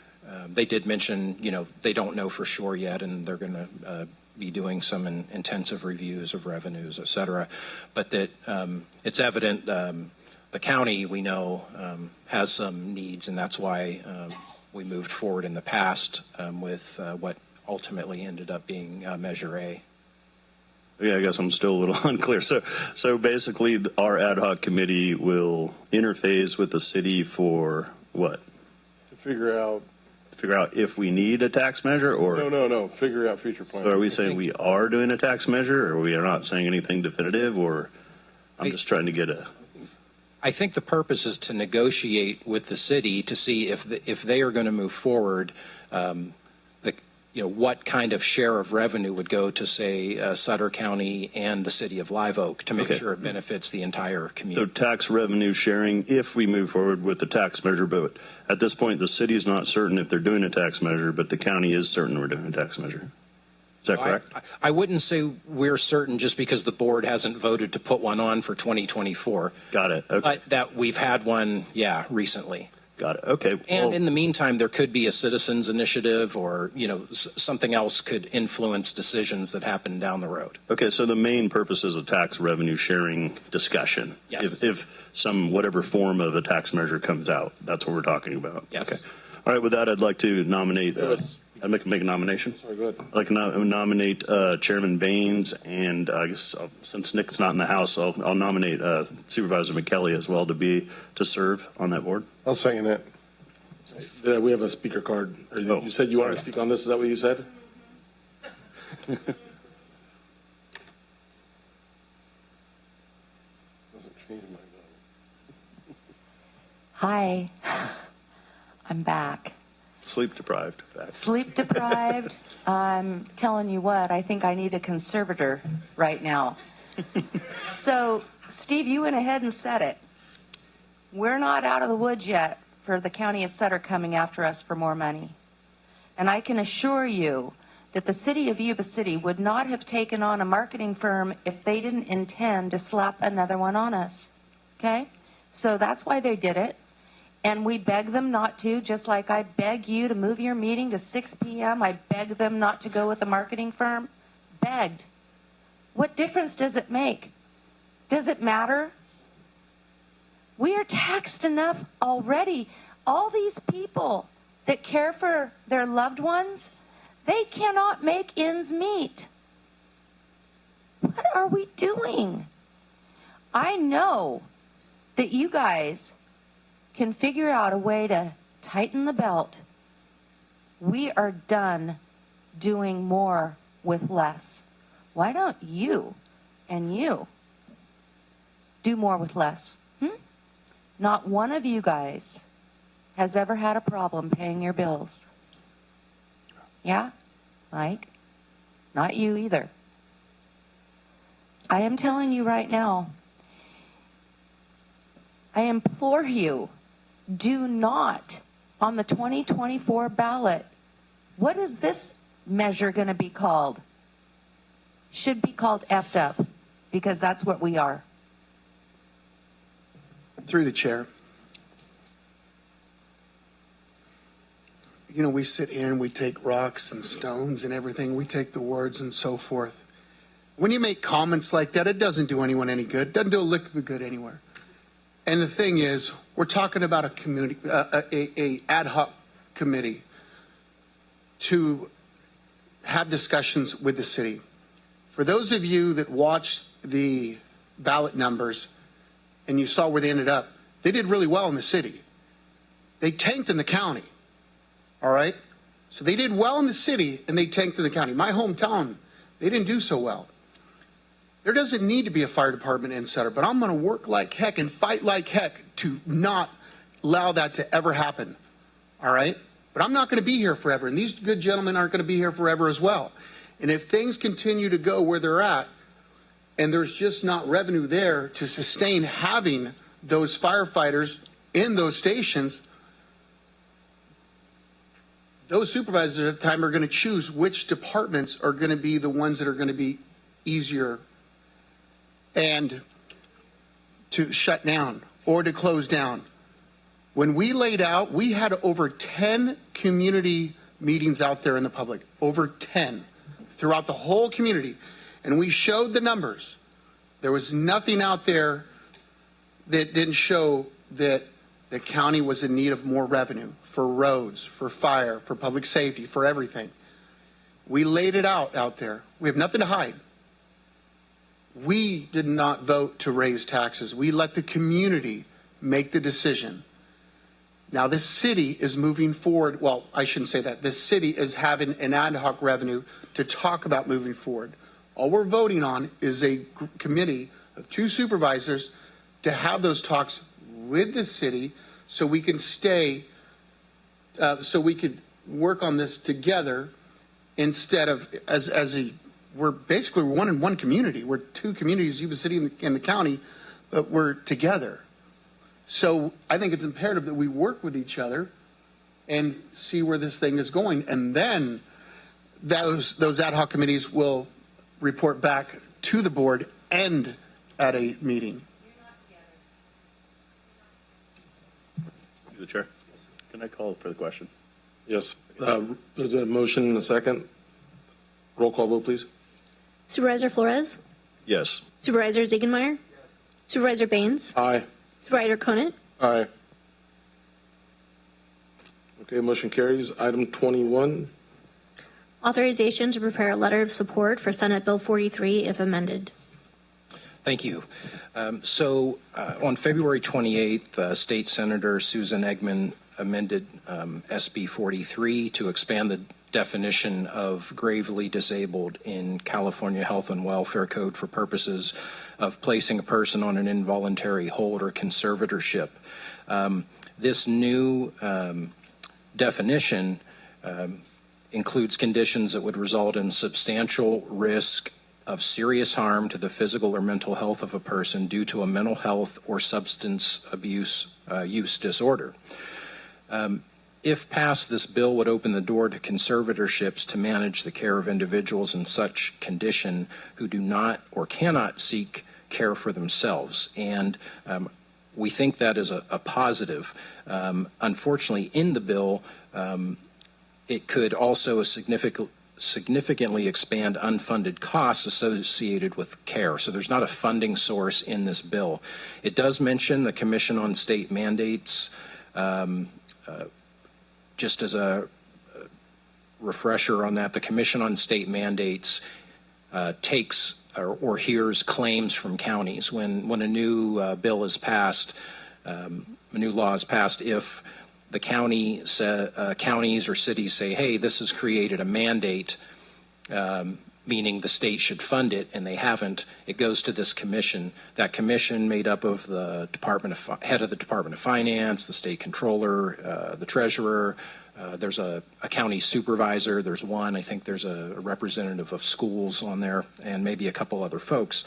They did mention, they don't know for sure yet, and they're going to be doing some intensive reviews of revenues, et cetera. But that it's evident the county, we know, has some needs, and that's why we moved forward in the past with what ultimately ended up being Measure A. Yeah, I guess I'm still a little unclear. So basically, our ad hoc committee will interface with the city for what? To figure out if we need a tax measure, or no, figure out future plans. So are we saying we are doing a tax measure, or we are not saying anything definitive, or I'm just trying to get a. I think the purpose is to negotiate with the city to see if they are going to move forward. What kind of share of revenue would go to, say, Sutter County and the city of Live Oak to make sure it benefits the entire community. So tax revenue sharing if we move forward with the tax measure, but at this point the city is not certain if they're doing a tax measure, but the county is certain we're doing a tax measure. Is that correct? I wouldn't say we're certain just because the board hasn't voted to put one on for 2024. Got it. Okay. But that we've had one, recently. Got it. Okay. And in the meantime, there could be a citizens initiative, or something else could influence decisions that happen down the road. Okay, so the main purpose is a tax revenue sharing discussion. Yes. If some whatever form of a tax measure comes out, that's what we're talking about. Yes. Okay. All right, with that, I'd like to nominate, I'd make a nomination. Sorry, go ahead. I'd like to nominate Chairman Baines, and I guess since Nick's not in the house, I'll nominate Supervisor McKelly as well to serve on that board. I'll second that. We have a speaker card. You said you wanted to speak on this. Is that what you said? Hi, I'm back. Sleep deprived. Back. Sleep deprived. I'm telling you what, I think I need a conservator right now. So, Steve, you went ahead and said it. We're not out of the woods yet for the County of Sutter coming after us for more money. And I can assure you that the city of Yuba City would not have taken on a marketing firm if they didn't intend to slap another one on us. Okay? So that's why they did it. And we beg them not to, just like I beg you to move your meeting to 6 p.m. I beg them not to go with a marketing firm. Begged. What difference does it make? Does it matter? We are taxed enough already. All these people that care for their loved ones, they cannot make ends meet. What are we doing? I know that you guys can figure out a way to tighten the belt. We are done doing more with less. Why don't you and you do more with less? Not one of you guys has ever had a problem paying your bills. Yeah, Mike? Not you either. I am telling you right now, I implore you, do not, on the 2024 ballot, what is this measure going to be called? Should be called effed up, because that's what we are. Through the chair. You know, we sit here and we take rocks and stones and everything. We take the words and so forth. When you make comments like that, it doesn't do anyone any good. It doesn't do a lick of good anywhere. And the thing is, we're talking about a community, a ad hoc committee to have discussions with the city. For those of you that watched the ballot numbers and you saw where they ended up, they did really well in the city. They tanked in the county. All right? So they did well in the city and they tanked in the county. My hometown, they didn't do so well. There doesn't need to be a fire department in Sutter, but I'm going to work like heck and fight like heck to not allow that to ever happen. All right? But I'm not going to be here forever, and these good gentlemen aren't going to be here forever as well. And if things continue to go where they're at, and there's just not revenue there to sustain having those firefighters in those stations, those supervisors at the time are going to choose which departments are going to be the ones that are going to be easier and to shut down or to close down. When we laid out, we had over 10 community meetings out there in the public, over 10 throughout the whole community. And we showed the numbers. There was nothing out there that didn't show that the county was in need of more revenue for roads, for fire, for public safety, for everything. We laid it out there. We have nothing to hide. We did not vote to raise taxes. We let the community make the decision. Now, this city is moving forward. Well, I shouldn't say that. This city is having an ad hoc revenue to talk about moving forward. All we're voting on is a committee of 2 supervisors to have those talks with the city so we can so we could work on this together instead of we're basically one in one community. We're 2 communities, Yuba City and the county, but we're together. So I think it's imperative that we work with each other and see where this thing is going. And then those ad hoc committees will report back to the board and at a meeting. Through the chair. Can I call for the question? Yes. There's a motion and a second. Roll call vote, please. Supervisor Flores? Yes. Supervisor Ziegenmeyer? Supervisor Baines? Aye. Supervisor Conant? Aye. Okay, motion carries. Item 21. Authorization to prepare a letter of support for Senate Bill 43 if amended. Thank you. On February 28th, State Senator Susan Eggman amended SB 43 to expand the definition of gravely disabled in California Health and Welfare Code for purposes of placing a person on an involuntary hold or conservatorship. This new definition includes conditions that would result in substantial risk of serious harm to the physical or mental health of a person due to a mental health or substance abuse use disorder. If passed, this bill would open the door to conservatorships to manage the care of individuals in such condition who do not or cannot seek care for themselves. And we think that is a positive. Unfortunately, in the bill, it could also significantly expand unfunded costs associated with care. So there's not a funding source in this bill. It does mention the Commission on State Mandates. Just as a refresher on that, the Commission on State Mandates takes or hears claims from counties. When a new bill is passed, a new law is passed, if the counties or cities say, hey, this has created a mandate, meaning the state should fund it, and they haven't, it goes to this commission. That commission made up of the head of the Department of Finance, the state controller, the treasurer, there's a county supervisor, there's one, I think there's a representative of schools on there, and maybe a couple other folks.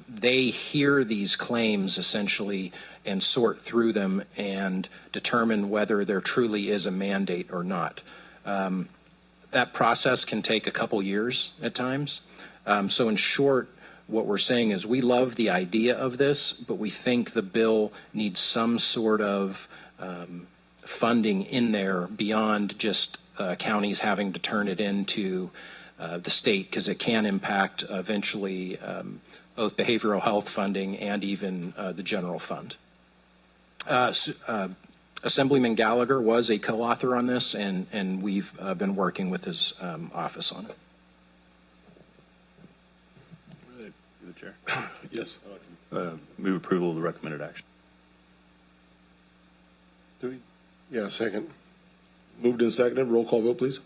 They hear these claims essentially and sort through them and determine whether there truly is a mandate or not. That process can take a couple years at times. So in short, what we're saying is we love the idea of this, but we think the bill needs some sort of funding in there beyond just counties having to turn it into the state, because it can impact eventually both behavioral health funding and even the general fund. Assemblyman Gallagher was a co-author on this, and we've been working with his office on it. Through the chair. Yes. Move approval of the recommended action. Do we? Yeah, second. Moved and seconded. Roll call vote, please.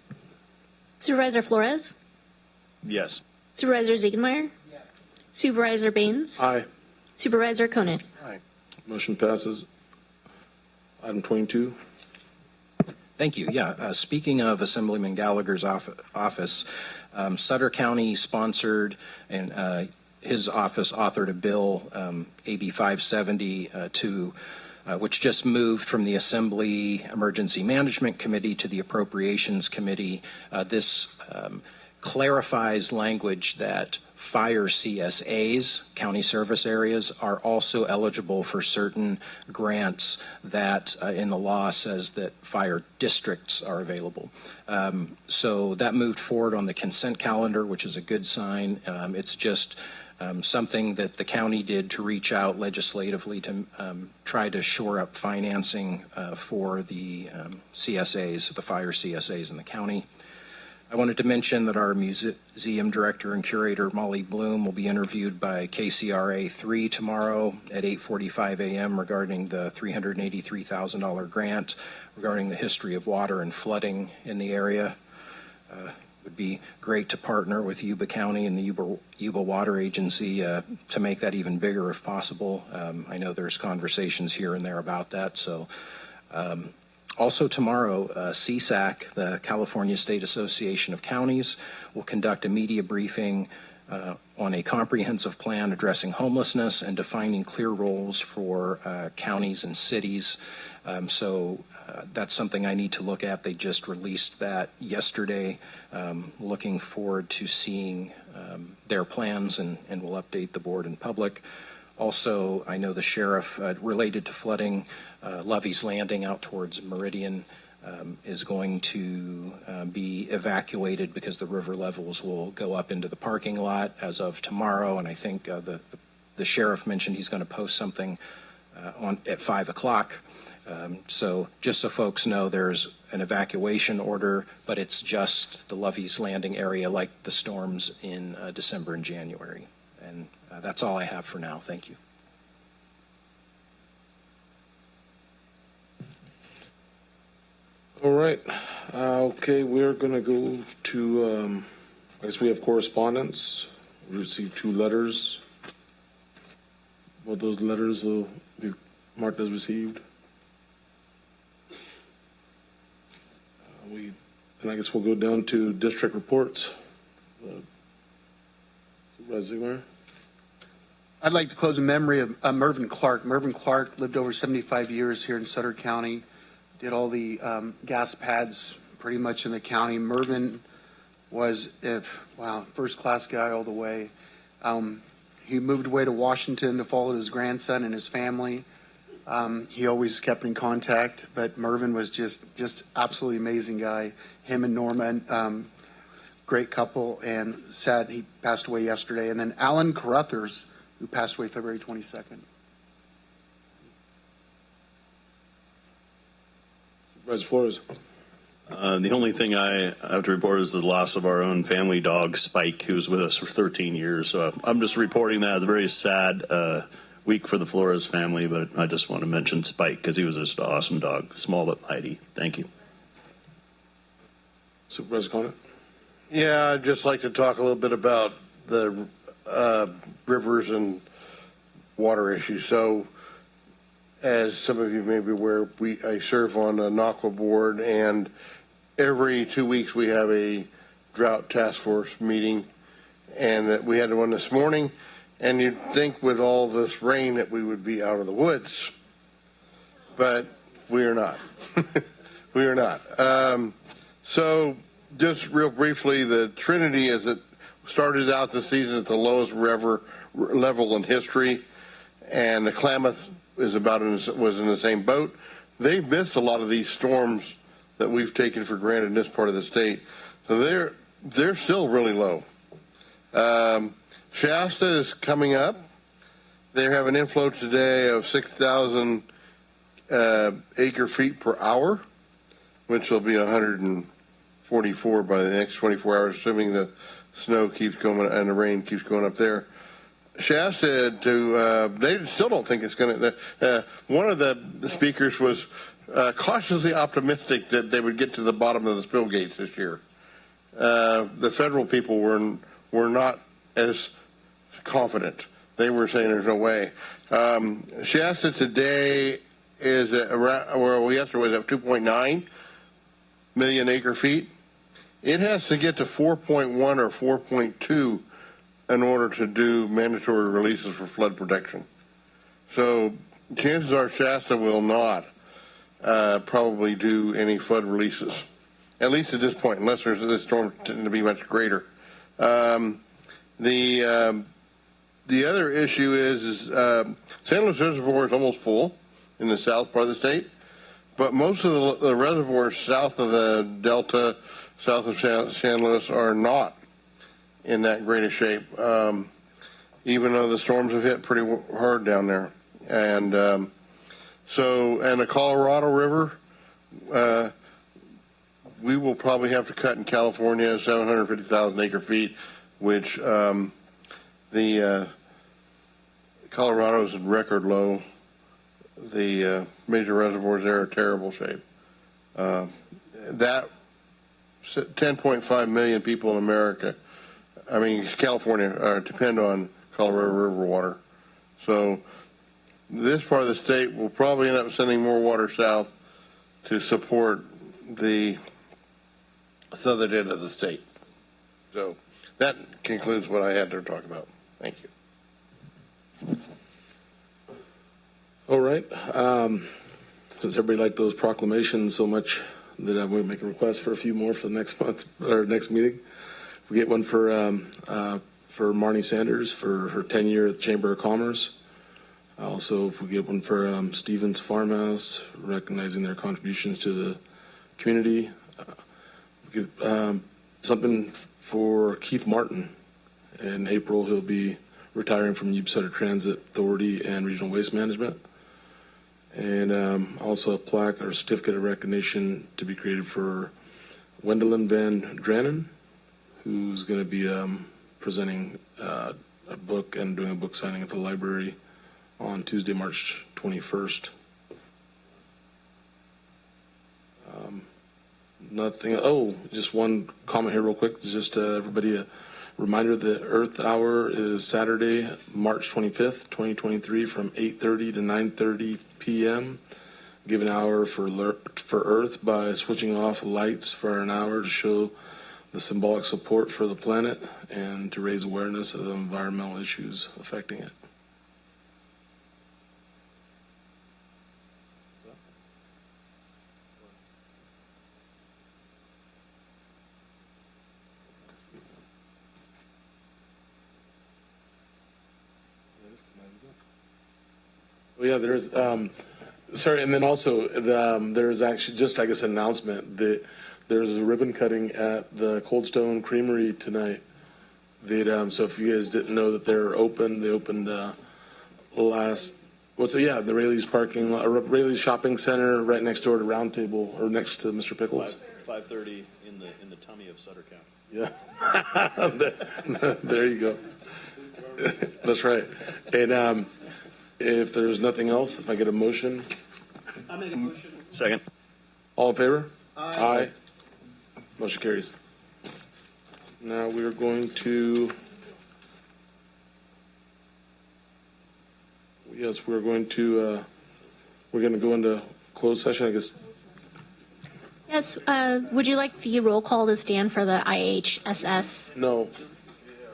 Supervisor Flores? Yes. Supervisor Ziegenmeier? Yes. Supervisor Baines? Aye. Supervisor Conant? Aye. Motion passes. Item 22. Thank you. Yeah, speaking of Assemblyman Gallagher's office, Sutter County sponsored and his office authored a bill, AB 570, which just moved from the Assembly Emergency Management Committee to the Appropriations Committee. This clarifies language that fire CSAs, county service areas, are also eligible for certain grants that in the law says that fire districts are available. So that moved forward on the consent calendar, which is a good sign. It's just something that the county did to reach out legislatively to try to shore up financing for the CSAs, the fire CSAs in the county. I wanted to mention that our museum director and curator, Molly Bloom, will be interviewed by KCRA 3 tomorrow at 8:45 a.m. regarding the $383,000 grant regarding the history of water and flooding in the area. It would be great to partner with Yuba County and the Yuba Water Agency to make that even bigger if possible. I know there's conversations here and there about that, so also tomorrow, CSAC, the California State Association of Counties, will conduct a media briefing on a comprehensive plan addressing homelessness and defining clear roles for counties and cities. So that's something I need to look at. They just released that yesterday. Looking forward to seeing their plans, and we'll update the board in public. Also, I know the sheriff, related to flooding, Lovey's Landing out towards Meridian is going to be evacuated because the river levels will go up into the parking lot as of tomorrow. And I think the sheriff mentioned he's going to post something at 5 o'clock. So just so folks know, there's an evacuation order, but it's just the Lovey's Landing area like the storms in December and January. And that's all I have for now. Thank you. All right. Okay, we're going to go to, I guess we have correspondence. We received 2 letters. Both those letters will be marked as received. And I guess we'll go down to district reports. Supervisor Ziegler. I'd like to close in memory of Mervyn Clark. Mervyn Clark lived over 75 years here in Sutter County, did all the gas pads pretty much in the county. Mervyn was, first-class guy all the way. He moved away to Washington to follow his grandson and his family. He always kept in contact, but Mervyn was just absolutely amazing guy. Him and Norma, great couple, and sad he passed away yesterday. And then Alan Carruthers, who passed away February 22nd. Supervisor Flores. The only thing I have to report is the loss of our own family dog, Spike, who was with us for 13 years. So I'm just reporting that as a very sad week for the Flores family, but I just want to mention Spike because he was just an awesome dog, small but mighty. Thank you. Supervisor Conant. Yeah, I'd just like to talk a little bit about the rivers and water issues. So, as some of you may be aware, I serve on a NACWA board, and every 2 weeks we have a drought task force meeting, and we had one this morning. And you'd think with all this rain that we would be out of the woods, but we are not. We are not. So just real briefly, the Trinity, as it started out the season at the lowest level in history, and the Klamath was in the same boat. They've missed a lot of these storms that we've taken for granted in this part of the state. So they're still really low. Shasta is coming up. They have an inflow today of 6,000 acre feet per hour, which will be 144 by the next 24 hours, assuming the snow keeps going and the rain keeps going up there. Shasta, they still don't think it's going to. One of the speakers was cautiously optimistic that they would get to the bottom of the spill gates this year. The federal people were not as confident. They were saying there's no way. Shasta today is at around, well, yesterday was at 2.9 million acre feet. It has to get to 4.1 or 4.2 in order to do mandatory releases for flood protection. So chances are Shasta will not probably do any flood releases, at least at this point, unless there's this storm tending to be much greater. The other issue is San Luis Reservoir is almost full in the south part of the state, but most of the reservoirs south of the Delta, south of San Luis, are not in that great a shape, even though the storms have hit pretty hard down there. And and the Colorado River, we will probably have to cut in California 750,000 acre feet, which the Colorado is in record low. The major reservoirs there are terrible shape. That 10.5 million people in America, California, depend on Colorado River water. So this part of the state will probably end up sending more water south to support the southern end of the state. So that concludes what I had to talk about. Thank you. All right. Since everybody liked those proclamations so much that I'm going to make a request for a few more for the next month or next meeting. We get one for Marnie Sanders for her tenure at the Chamber of Commerce. Also, if we get one for Stevens Farmhouse, recognizing their contributions to the community. We get something for Keith Martin. In April, he'll be retiring from Yuba-Sutter Transit Authority and Regional Waste Management. And also a plaque or certificate of recognition to be created for Wendelin Van Dranen, who's going to be presenting a book and doing a book signing at the library on Tuesday, March 21st. Nothing. Oh, just one comment here real quick. Just everybody a reminder that Earth Hour is Saturday, March 25th, 2023 from 8:30 to 9:30 p.m. Give an hour for Earth by switching off lights for an hour to show the symbolic support for the planet and to raise awareness of the environmental issues affecting it. Well, yeah, there's, sorry, and then also there's actually just, I guess, an announcement that there's a ribbon cutting at the Cold Stone Creamery tonight. That, so if you guys didn't know that they're open, they opened the Rayleigh's parking lot, Rayleigh's shopping center right next door to Round Table, or next to Mr. Pickles. 5:30 in the tummy of Sutter County. Yeah, there you go. That's right. And if there's nothing else, if I get a motion. I make a motion. Second. All in favor? Aye. Motion carries. Now we are going to, yes, we're going to go into closed session, I guess. Yes, would you like the roll call to stand for the IHSS No.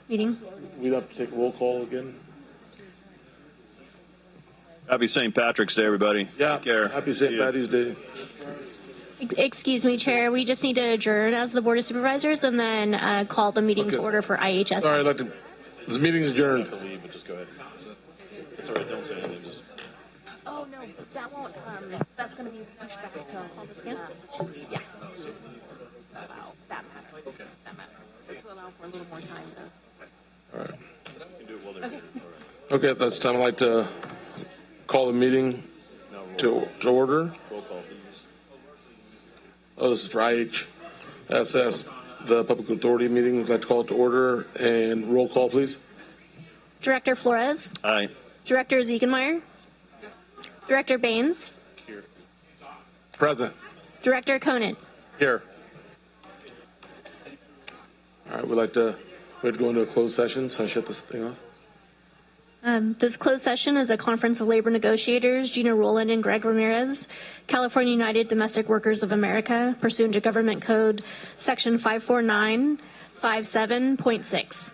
meeting? We'd have to take roll call again. Happy St. Patrick's Day, everybody. Yeah. Take care. Happy St. Patty's Day. Excuse me, Chair. We just need to adjourn as the Board of Supervisors and then call the meeting to order for IHSS. Sorry, I'd like to. This meeting's adjourned. You have to leave, but just go ahead. It's all right. Don't say anything. Just. Oh no, that won't. That's going to be pushed back to call the stand. Yeah. Allow that matter. Okay. That matter. To allow for a little more time to. All right. You can do it while they're Okay. muted. All right. Okay, at this time I'd like to call the meeting to order. Roll call, please. Oh, this is for IHSS, the Public Authority meeting. I'd like to call it to order and roll call, please. Director Flores. Aye. Director Ziegenmeyer. Director Baines. Here. Present. Director Conant. Here. All right, we have to go into a closed session, so I shut this thing off. This closed session is a conference of labor negotiators, Gina Rowland and Greg Ramirez, California United Domestic Workers of America, pursuant to Government Code Section 54957.6.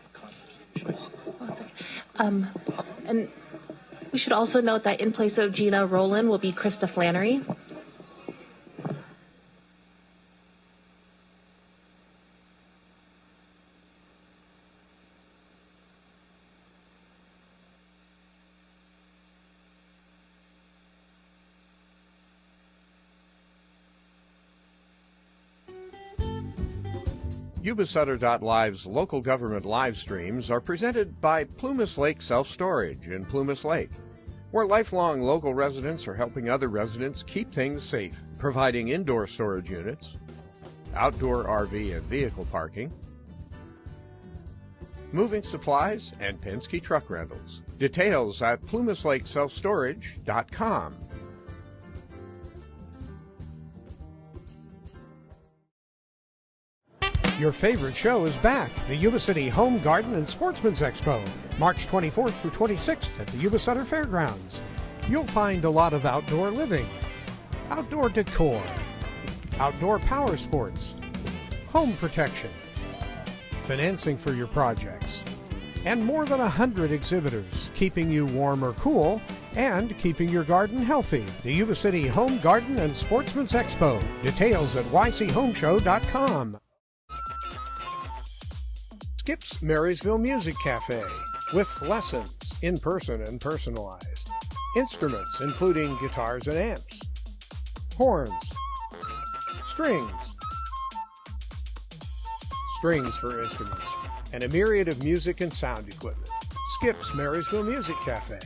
And we should also note that in place of Gina Rowland will be Krista Flannery. Yuba-Sutter.live's local government live streams are presented by Plumas Lake Self Storage in Plumas Lake, where lifelong local residents are helping other residents keep things safe, providing indoor storage units, outdoor RV and vehicle parking, moving supplies, and Penske truck rentals. Details at plumaslakeselfstorage.com. Your favorite show is back, the Yuba City Home, Garden, and Sportsman's Expo, March 24th through 26th at the Yuba-Sutter Fairgrounds. You'll find a lot of outdoor living, outdoor decor, outdoor power sports, home protection, financing for your projects, and more than 100 exhibitors, keeping you warm or cool and keeping your garden healthy. The Yuba City Home, Garden, and Sportsman's Expo. Details at ychomeshow.com. Skip's Marysville Music Cafe, with lessons, in person and personalized. Instruments including guitars and amps, horns, strings for instruments, and a myriad of music and sound equipment. Skip's Marysville Music Cafe.